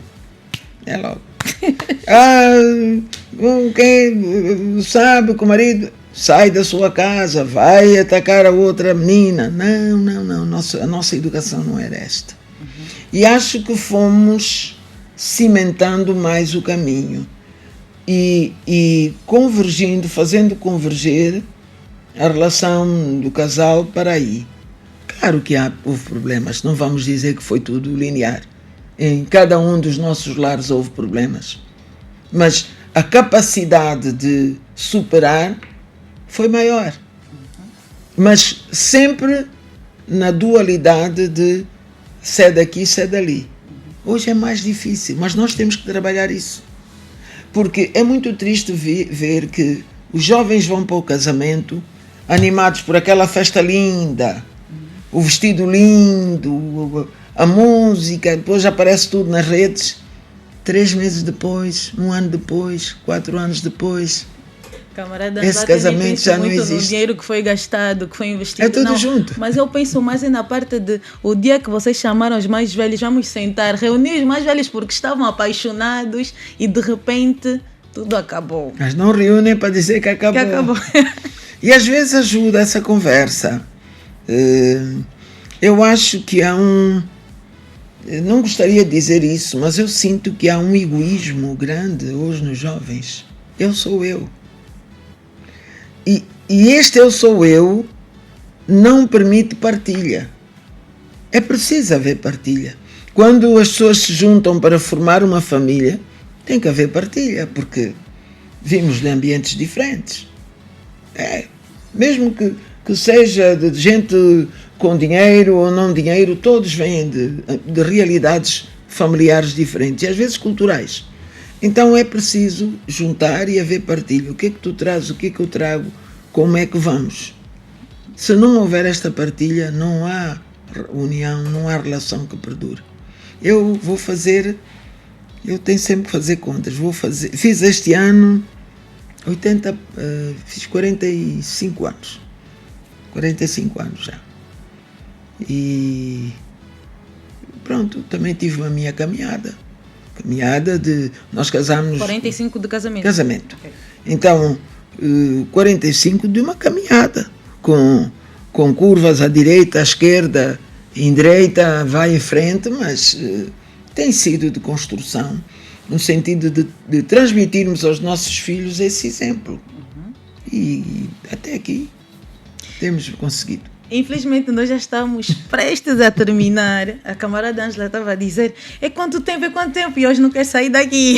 Sabe que o marido sai da sua casa, vai atacar a outra menina. Não, a nossa educação não era esta. E acho que fomos cimentando mais o caminho. E convergindo, fazendo converger a relação do casal para aí. Claro que houve problemas, não vamos dizer que foi tudo linear. Em cada um dos nossos lares houve problemas. Mas a capacidade de superar foi maior. Mas sempre na dualidade de cede aqui, cede ali. Hoje é mais difícil, mas nós temos que trabalhar isso. Porque é muito triste ver que os jovens vão para o casamento animados por aquela festa linda, o vestido lindo, a música, depois aparece tudo nas redes. 3 meses depois, 1 ano depois, 4 anos depois, Camarada, esse casamento já não muito existe. No dinheiro que foi gastado, que foi investido. É tudo junto. Mas eu penso mais na parte de o dia que vocês chamaram os mais velhos, vamos sentar, reunir os mais velhos porque estavam apaixonados e de repente tudo acabou. Mas não reúnem para dizer que acabou. E às vezes ajuda essa conversa. Eu acho que há eu não gostaria de dizer isso, mas eu sinto que há um egoísmo grande hoje nos jovens. Eu sou eu. E este eu sou eu não permite partilha. É preciso haver partilha. Quando as pessoas se juntam para formar uma família, tem que haver partilha, porque vimos de ambientes diferentes. Mesmo que seja de gente com dinheiro ou não dinheiro, todos vêm de realidades familiares diferentes e às vezes culturais. Então é preciso juntar e haver partilha. O que é que tu trazes, o que é que eu trago, como é que vamos? Se não houver esta partilha, não há união, não há relação que perdure. Eu tenho sempre que fazer contas. Fiz este ano fiz 45 anos. 45 anos já. E pronto, também tive a minha caminhada de... Nós casámos... 45 de casamento. Okay. Então, 45 de uma caminhada, com curvas à direita, à esquerda, em direita, vai em frente, mas tem sido de construção, no sentido de transmitirmos aos nossos filhos esse exemplo. E até aqui temos conseguido. Infelizmente, nós já estamos prestes a terminar. A camarada Ângela estava a dizer: é quanto tempo? E hoje não quer sair daqui.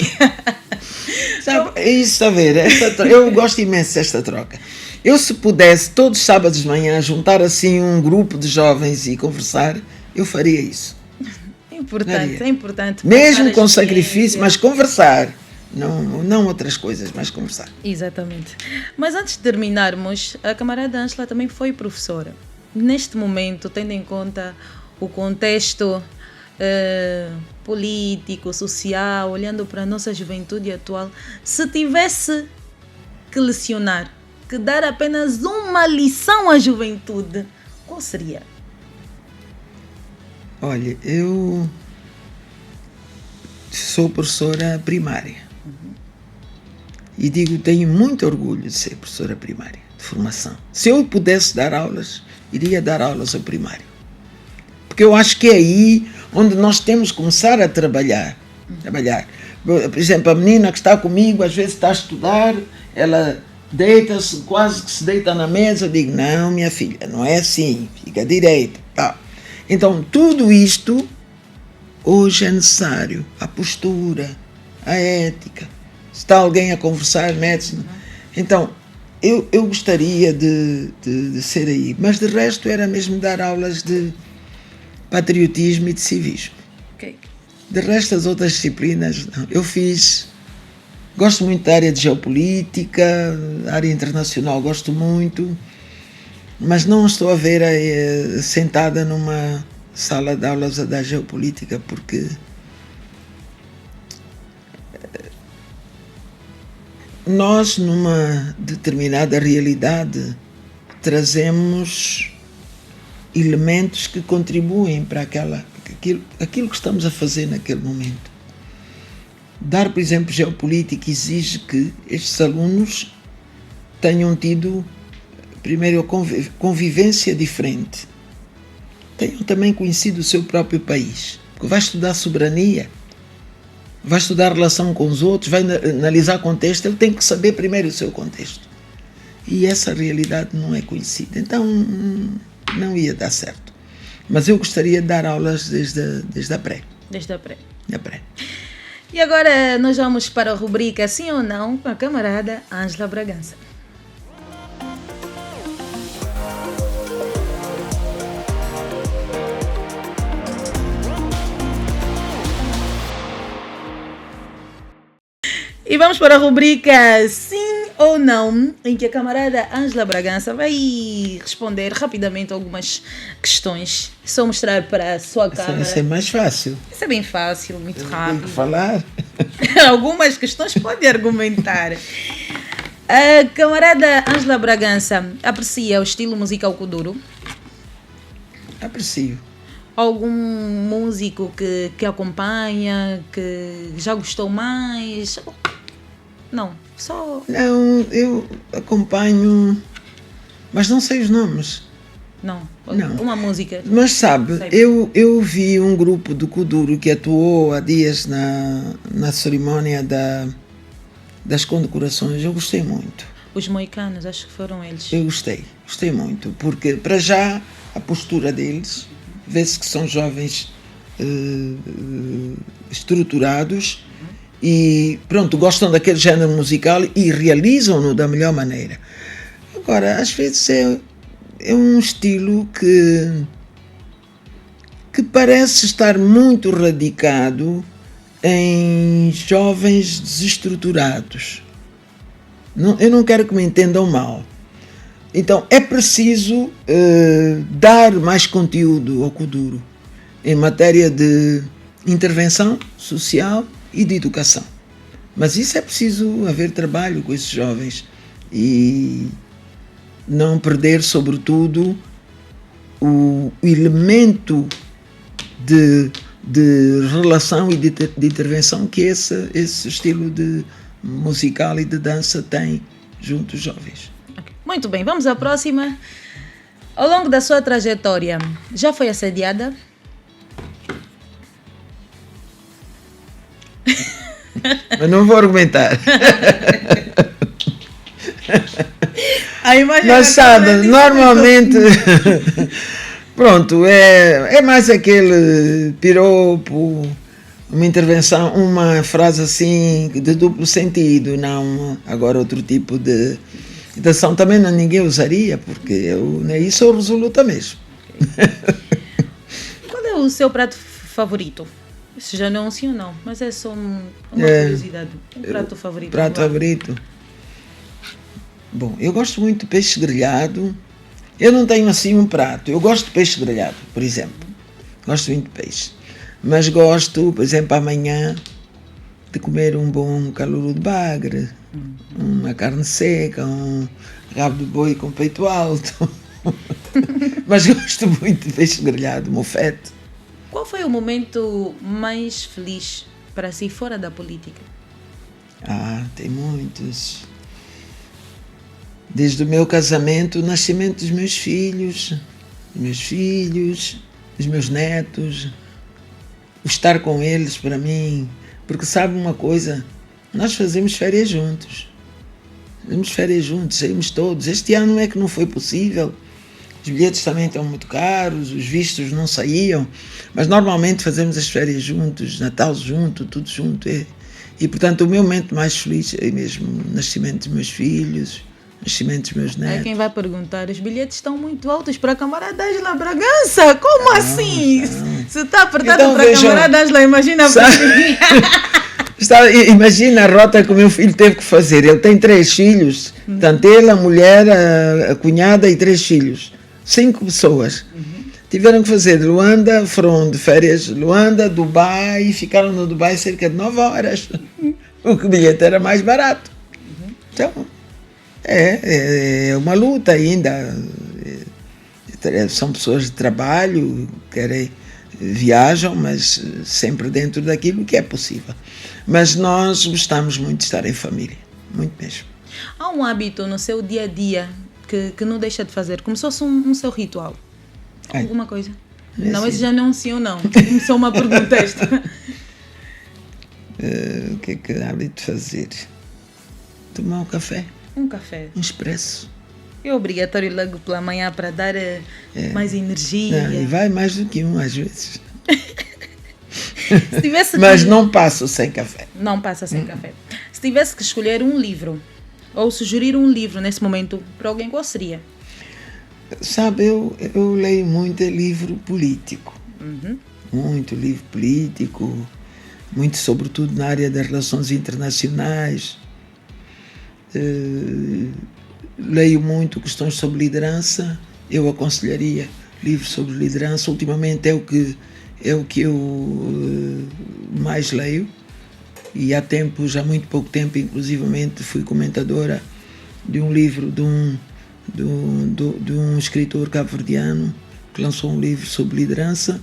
Sabe, é isso, a ver, eu gosto imenso desta troca. Eu, se pudesse, todos os sábados de manhã, juntar assim um grupo de jovens e conversar, eu faria isso. É importante. Mesmo com sacrifício, mas conversar. Não outras coisas, mas conversar. Exatamente. Mas antes de terminarmos, a camarada Ângela também foi professora. Neste momento, tendo em conta o contexto político, social, olhando para a nossa juventude atual, se tivesse que lecionar, que dar apenas uma lição à juventude, qual seria? Olha, eu sou professora primária. E tenho muito orgulho de ser professora primária, de formação. Se eu pudesse dar aulas, iria dar aulas ao primário. Porque eu acho que é aí onde nós temos que começar a trabalhar. Por exemplo, a menina que está comigo, às vezes está a estudar, ela deita-se, quase que se deita na mesa, eu digo: não, minha filha, não é assim, fica direita. Tá. Então, tudo isto hoje é necessário. A postura, a ética. Se está alguém a conversar, mete-se. Então, eu gostaria de ser aí. Mas de resto era mesmo dar aulas de patriotismo e de civismo. Okay. De resto, as outras disciplinas, não. Gosto muito da área de geopolítica, área internacional gosto muito, mas não estou a ver sentada numa sala de aulas a dar geopolítica, porque nós, numa determinada realidade, trazemos elementos que contribuem para aquilo que estamos a fazer naquele momento. Dar, por exemplo, geopolítica exige que estes alunos tenham tido, primeiro, a convivência diferente. Tenham também conhecido o seu próprio país. Porque vai estudar soberania, vai estudar relação com os outros, vai analisar contexto, ele tem que saber primeiro o seu contexto. E essa realidade não é conhecida. Então, não ia dar certo. Mas eu gostaria de dar aulas desde a pré. Desde a pré. Da pré. E agora nós vamos para a rubrica Sim ou Não com a camarada Ângela Bragança. E vamos para a rubrica Sim ou Não, em que a camarada Ângela Bragança vai responder rapidamente algumas questões. Só mostrar para a sua câmera. Isso é mais fácil. Isso é bem fácil, muito rápido. Tem que falar. Algumas questões pode argumentar. A camarada Ângela Bragança aprecia o estilo musical Kuduro? Aprecio. Algum músico que acompanha, que já gostou mais? Não, só... Não, eu acompanho, mas não sei os nomes. Não, Não. uma música. Mas sabe, eu vi um grupo do Kuduro que atuou há dias na cerimónia das condecorações. Eu gostei muito. Os moicanos, acho que foram eles. Eu gostei muito, porque para já a postura deles, vê-se que são jovens estruturados e pronto, gostam daquele género musical e realizam-no da melhor maneira. Agora, às vezes é um estilo que parece estar muito radicado em jovens desestruturados. Eu não quero que me entendam mal. Então é preciso dar mais conteúdo ao Kuduro em matéria de intervenção social e de educação. Mas isso é preciso haver trabalho com esses jovens e não perder, sobretudo, o elemento de relação e de intervenção que esse estilo de musical e de dança tem junto aos jovens. Muito bem, vamos à próxima. Ao longo da sua trajetória, já foi assediada? Mas não vou argumentar. Mas sabe, normalmente pronto, é mais aquele piropo, uma intervenção, uma frase assim de duplo sentido, não agora outro tipo de ação também ninguém usaria, porque isso eu resoluta mesmo. Qual é o seu prato favorito? Isso já não é um sim ou não, mas é só uma curiosidade. Um prato favorito. Prato favorito? Bom, eu gosto muito de peixe grelhado. Eu não tenho assim um prato. Eu gosto de peixe grelhado, por exemplo. Gosto muito de peixe. Mas gosto, por exemplo, amanhã de comer um bom caluru de bagre, uma carne seca, um rabo de boi com peito alto. Mas gosto muito de peixe grelhado, mofete. Qual foi o momento mais feliz para si fora da política? Tem muitos. Desde o meu casamento, o nascimento dos meus filhos, os meus netos, o estar com eles para mim. Porque sabe uma coisa, nós fazemos férias juntos. Saímos todos. Este ano é que não foi possível. Os bilhetes também estão muito caros, os vistos não saíam, mas normalmente fazemos as férias juntos, Natal junto, tudo junto. E portanto o meu momento mais feliz é mesmo o nascimento dos meus filhos, o nascimento dos meus netos. Aí quem vai perguntar, os bilhetes estão muito altos para a camarada Ângela Bragança, como assim? Se está apertado então, para a camarada Ângela, imagina para mim. Imagina a rota que o meu filho teve que fazer. Ele tem 3 filhos, portanto ele, a mulher, a cunhada e 3 filhos. 5 pessoas. Tiveram que fazer de Luanda, foram de férias Luanda, Dubai, e ficaram no Dubai cerca de 9 horas. O que o bilhete era mais barato. Então, é uma luta ainda. São pessoas de trabalho, viajam, mas sempre dentro daquilo que é possível. Mas nós gostamos muito de estar em família, muito mesmo. Há um hábito no seu dia a dia que não deixa de fazer, como se fosse um seu ritual? Alguma coisa? Não, esse já não é um sim ou não. Só uma pergunta esta. O que é que há de fazer? Tomar um café. Um café. Um expresso. É obrigatório logo pela manhã para dar mais energia. E vai mais do que um às vezes. Mas não passo sem café. Não passa sem café. Se tivesse que escolher um livro, ou sugerir um livro nesse momento para alguém, qual seria? Sabe, eu leio muito livro político. Muito livro político, muito sobretudo na área das relações internacionais. Leio muito questões sobre liderança. Eu aconselharia livros sobre liderança. Ultimamente é o que eu mais leio. E há muito pouco tempo, inclusivamente, fui comentadora de um livro de um escritor cabo-verdiano que lançou um livro sobre liderança,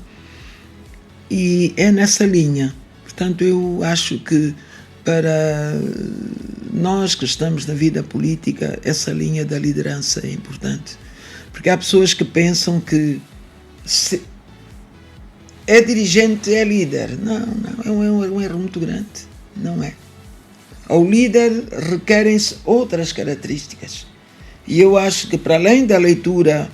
e é nessa linha. Portanto, eu acho que para nós que estamos na vida política, essa linha da liderança é importante. Porque há pessoas que pensam que se é dirigente, é líder. Não, é um erro muito grande. Não é. Ao líder requerem-se outras características. E eu acho que, para além da leitura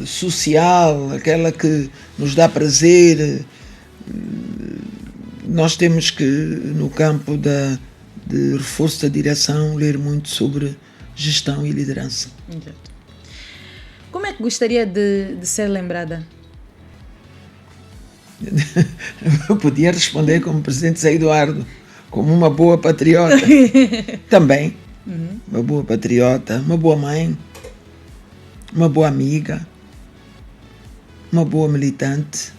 social, aquela que nos dá prazer, nós temos que, no campo de reforço da direção, ler muito sobre gestão e liderança. Exato. Como é que gostaria de ser lembrada? Eu podia responder como o presidente Zé Eduardo, como uma boa patriota. Também. Uma boa patriota, uma boa mãe, uma boa amiga, uma boa militante.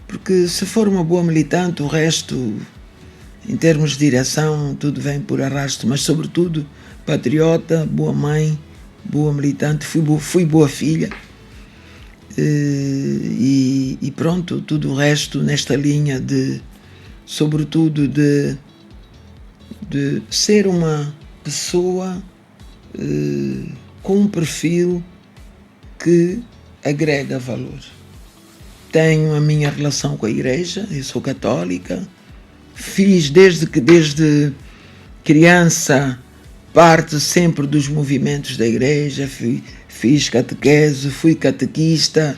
Porque se for uma boa militante, o resto, em termos de direção, tudo vem por arrasto. Mas, sobretudo, patriota, boa mãe, boa militante, fui boa filha. E pronto, tudo o resto nesta linha de, sobretudo, de ser uma pessoa com um perfil que agrega valor. Tenho a minha relação com a igreja, eu sou católica, fiz desde criança parte sempre dos movimentos da igreja, fiz catequese, fui catequista,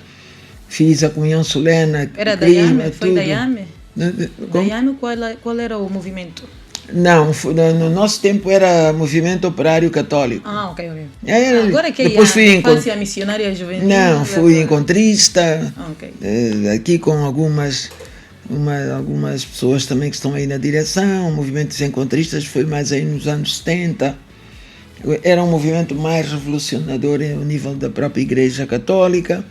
fiz a comunhão solene. Era da IAME? Foi da IAME? Da IAME, qual era o movimento? Não, no nosso tempo era Movimento Operário Católico. Ok. Agora que depois fui infância missionária juvenil. Não, fui encontrista, Okay. Aqui com algumas pessoas também que estão aí na direção. O movimento dos encontristas foi mais aí nos anos 70. Era um movimento mais revolucionador ao nível da própria Igreja Católica.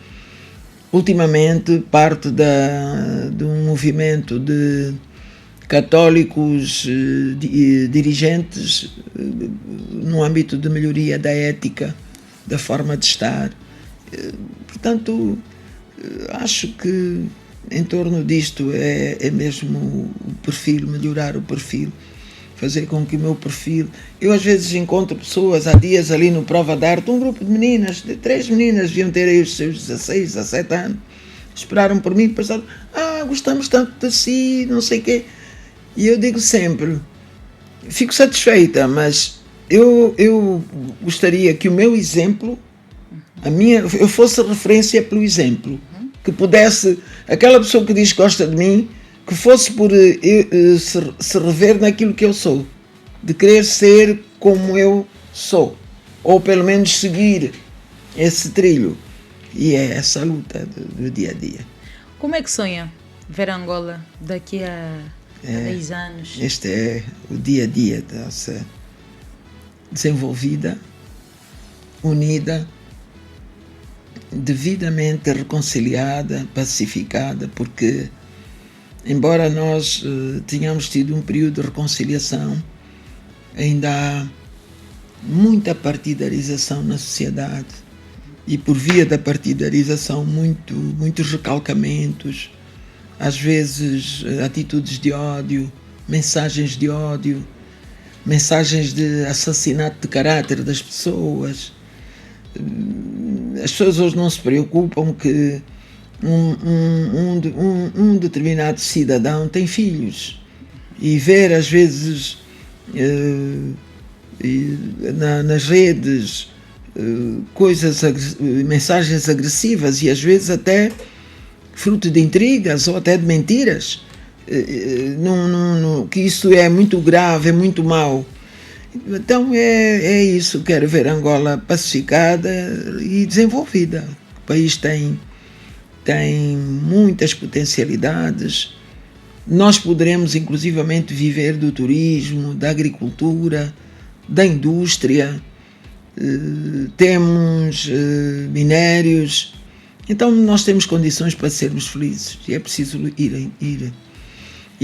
Ultimamente, parte de um movimento de católicos dirigentes no âmbito de melhoria da ética, da forma de estar. Portanto, acho que em torno disto é mesmo o perfil, melhorar o perfil, fazer com que o meu perfil... Eu às vezes encontro pessoas, há dias ali no Prova de Arte, um grupo de meninas, de 3 meninas, deviam ter aí os seus 16, 17 anos, esperaram por mim, pensaram, gostamos tanto de si, não sei o quê. E eu digo sempre, fico satisfeita, mas eu gostaria que o meu exemplo, eu fosse referência pelo exemplo, que pudesse, aquela pessoa que diz que gosta de mim, que fosse por se rever naquilo que eu sou, de querer ser como eu sou, ou pelo menos seguir esse trilho. E é essa luta do dia a dia. Como é que sonha ver Angola daqui a 10 anos? Este é o dia a dia da nossa desenvolvida, unida, devidamente reconciliada, pacificada, porque embora nós tenhamos tido um período de reconciliação, ainda há muita partidarização na sociedade e, por via da partidarização, muitos recalcamentos, às vezes atitudes de ódio, mensagens de assassinato de caráter das pessoas. As pessoas hoje não se preocupam que um determinado cidadão tem filhos, e ver às vezes nas redes mensagens agressivas e às vezes até fruto de intrigas ou até de mentiras, que isso é muito grave, é muito mau. Então é isso, quero ver Angola pacificada e desenvolvida. O país tem muitas potencialidades. Nós poderemos inclusivamente viver do turismo, da agricultura, da indústria, temos minérios. Então nós temos condições para sermos felizes e é preciso ir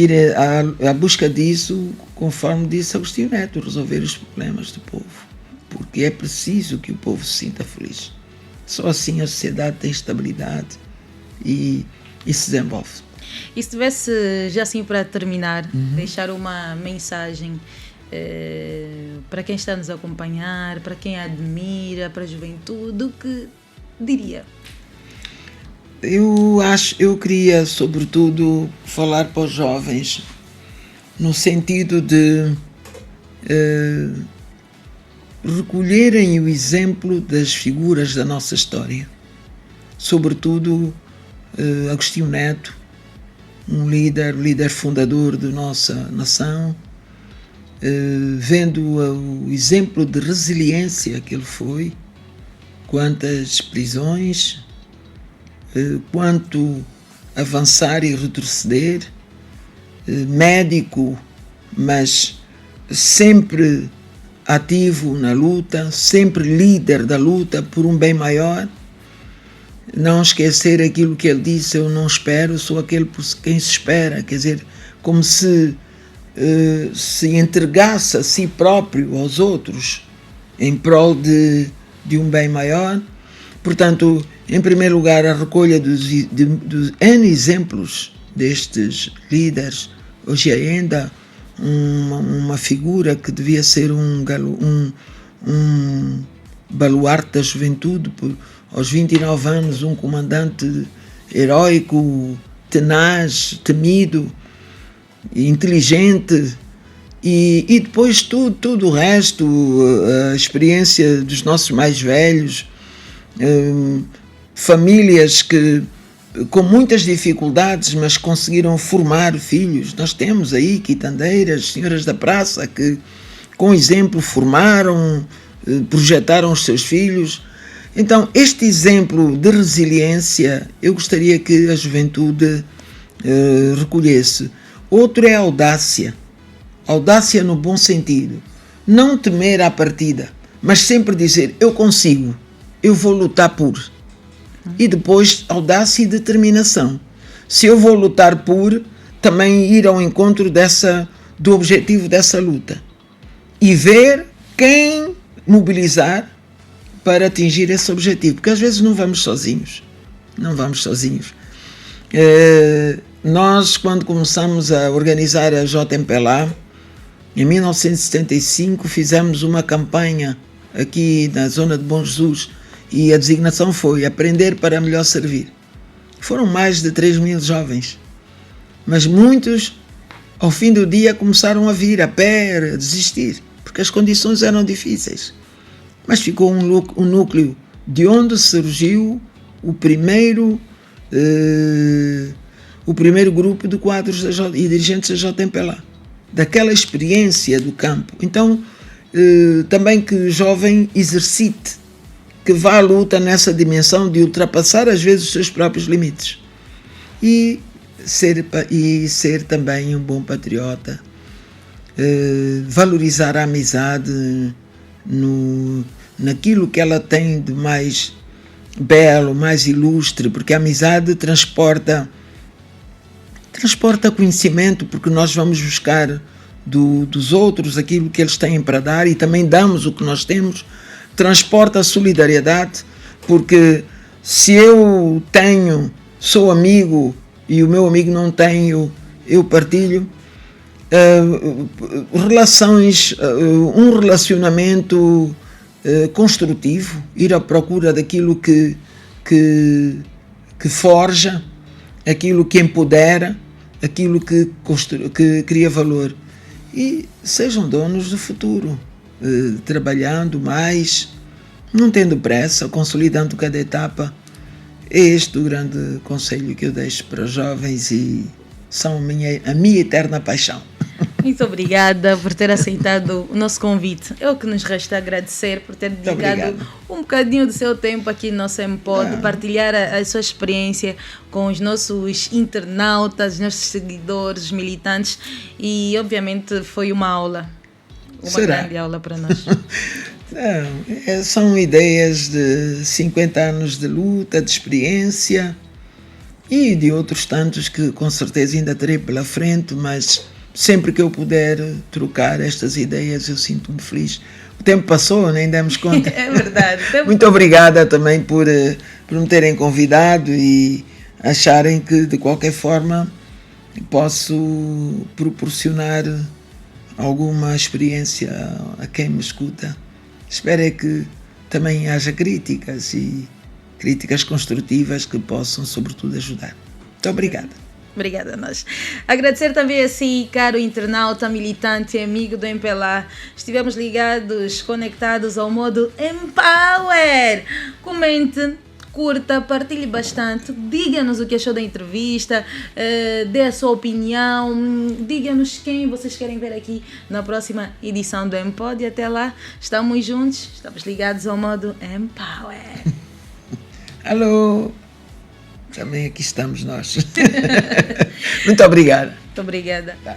ir à busca disso, conforme disse Agostinho Neto, resolver os problemas do povo. Porque é preciso que o povo se sinta feliz. Só assim a sociedade tem estabilidade e se desenvolve. E se tivesse, já assim para terminar, deixar uma mensagem para quem está a nos acompanhar, para quem admira, para a juventude, o que diria? Eu queria, sobretudo, falar para os jovens no sentido de recolherem o exemplo das figuras da nossa história, sobretudo Agostinho Neto, um líder fundador da nossa nação, vendo o exemplo de resiliência que ele foi, quantas prisões, quanto avançar e retroceder, médico, mas sempre ativo na luta, sempre líder da luta por um bem maior. Não esquecer aquilo que ele disse: eu não espero, sou aquele por quem se espera. Quer dizer, como se entregasse a si próprio aos outros em prol de um bem maior. Portanto, em primeiro lugar, a recolha dos N exemplos destes líderes. Hoje ainda uma figura que devia ser um baluarte da juventude. Aos 29 anos, um comandante heróico, tenaz, temido, inteligente, e depois tudo o resto, a experiência dos nossos mais velhos, famílias que com muitas dificuldades, mas conseguiram formar filhos. Nós temos aí quitandeiras, senhoras da praça, que com exemplo formaram, projetaram os seus filhos. Então, este exemplo de resiliência eu gostaria que a juventude recolhesse. Outro é a audácia. Audácia no bom sentido. Não temer à partida, mas sempre dizer: eu consigo, eu vou lutar por. E depois audácia e determinação. Se eu vou lutar por, também ir ao encontro do objetivo dessa luta. E ver quem mobilizar para atingir esse objetivo. Porque às vezes não vamos sozinhos. Não vamos sozinhos. Nós, quando começamos a organizar a JMPLA, em 1975, fizemos uma campanha aqui na zona de Bom Jesus, e a designação foi Aprender para Melhor Servir. Foram mais de 3.000 jovens, mas muitos, ao fim do dia, começaram a vir a pé, a desistir, porque as condições eram difíceis. Mas ficou um núcleo de onde surgiu o primeiro grupo de quadros e dirigentes da JMPLA, daquela experiência do campo. Então, também que o jovem exercite, que vá à luta nessa dimensão de ultrapassar às vezes os seus próprios limites e ser também um bom patriota, valorizar a amizade naquilo que ela tem de mais belo, mais ilustre, porque a amizade transporta conhecimento, porque nós vamos buscar dos outros aquilo que eles têm para dar e também damos o que nós temos. Transporta a solidariedade, porque se eu sou amigo e o meu amigo não tem, eu partilho. Um relacionamento construtivo, ir à procura daquilo que forja, aquilo que empodera, aquilo que cria valor. E sejam donos do futuro. Trabalhando mais, não tendo pressa, consolidando cada etapa. É este o grande conselho que eu deixo para os jovens e são a minha eterna paixão. Muito obrigada por ter aceitado o nosso convite. É o que nos resta agradecer por ter dedicado um bocadinho do seu tempo aqui no nosso MPod, partilhar a sua experiência com os nossos internautas, os nossos seguidores, os militantes, e obviamente foi uma aula. Uma grande aula para nós. São ideias de 50 anos de luta, de experiência, e de outros tantos que com certeza ainda terei pela frente, mas sempre que eu puder trocar estas ideias eu sinto-me feliz. O tempo passou, nem demos conta. É verdade. Muito obrigada também por me terem convidado e acharem que de qualquer forma posso proporcionar alguma experiência a quem me escuta. Espero é que também haja críticas e críticas construtivas que possam sobretudo ajudar. Muito obrigada. Obrigada a nós. Agradecer também a si, caro internauta, militante e amigo do MPLA. Estivemos ligados, conectados ao modo Empower. Comente, curta, partilhe bastante, diga-nos o que achou da entrevista, dê a sua opinião, diga-nos quem vocês querem ver aqui na próxima edição do MPod. E até lá, estamos juntos, estamos ligados ao modo Empower. Alô! Também aqui estamos nós. Muito obrigado. Muito obrigada. Tá.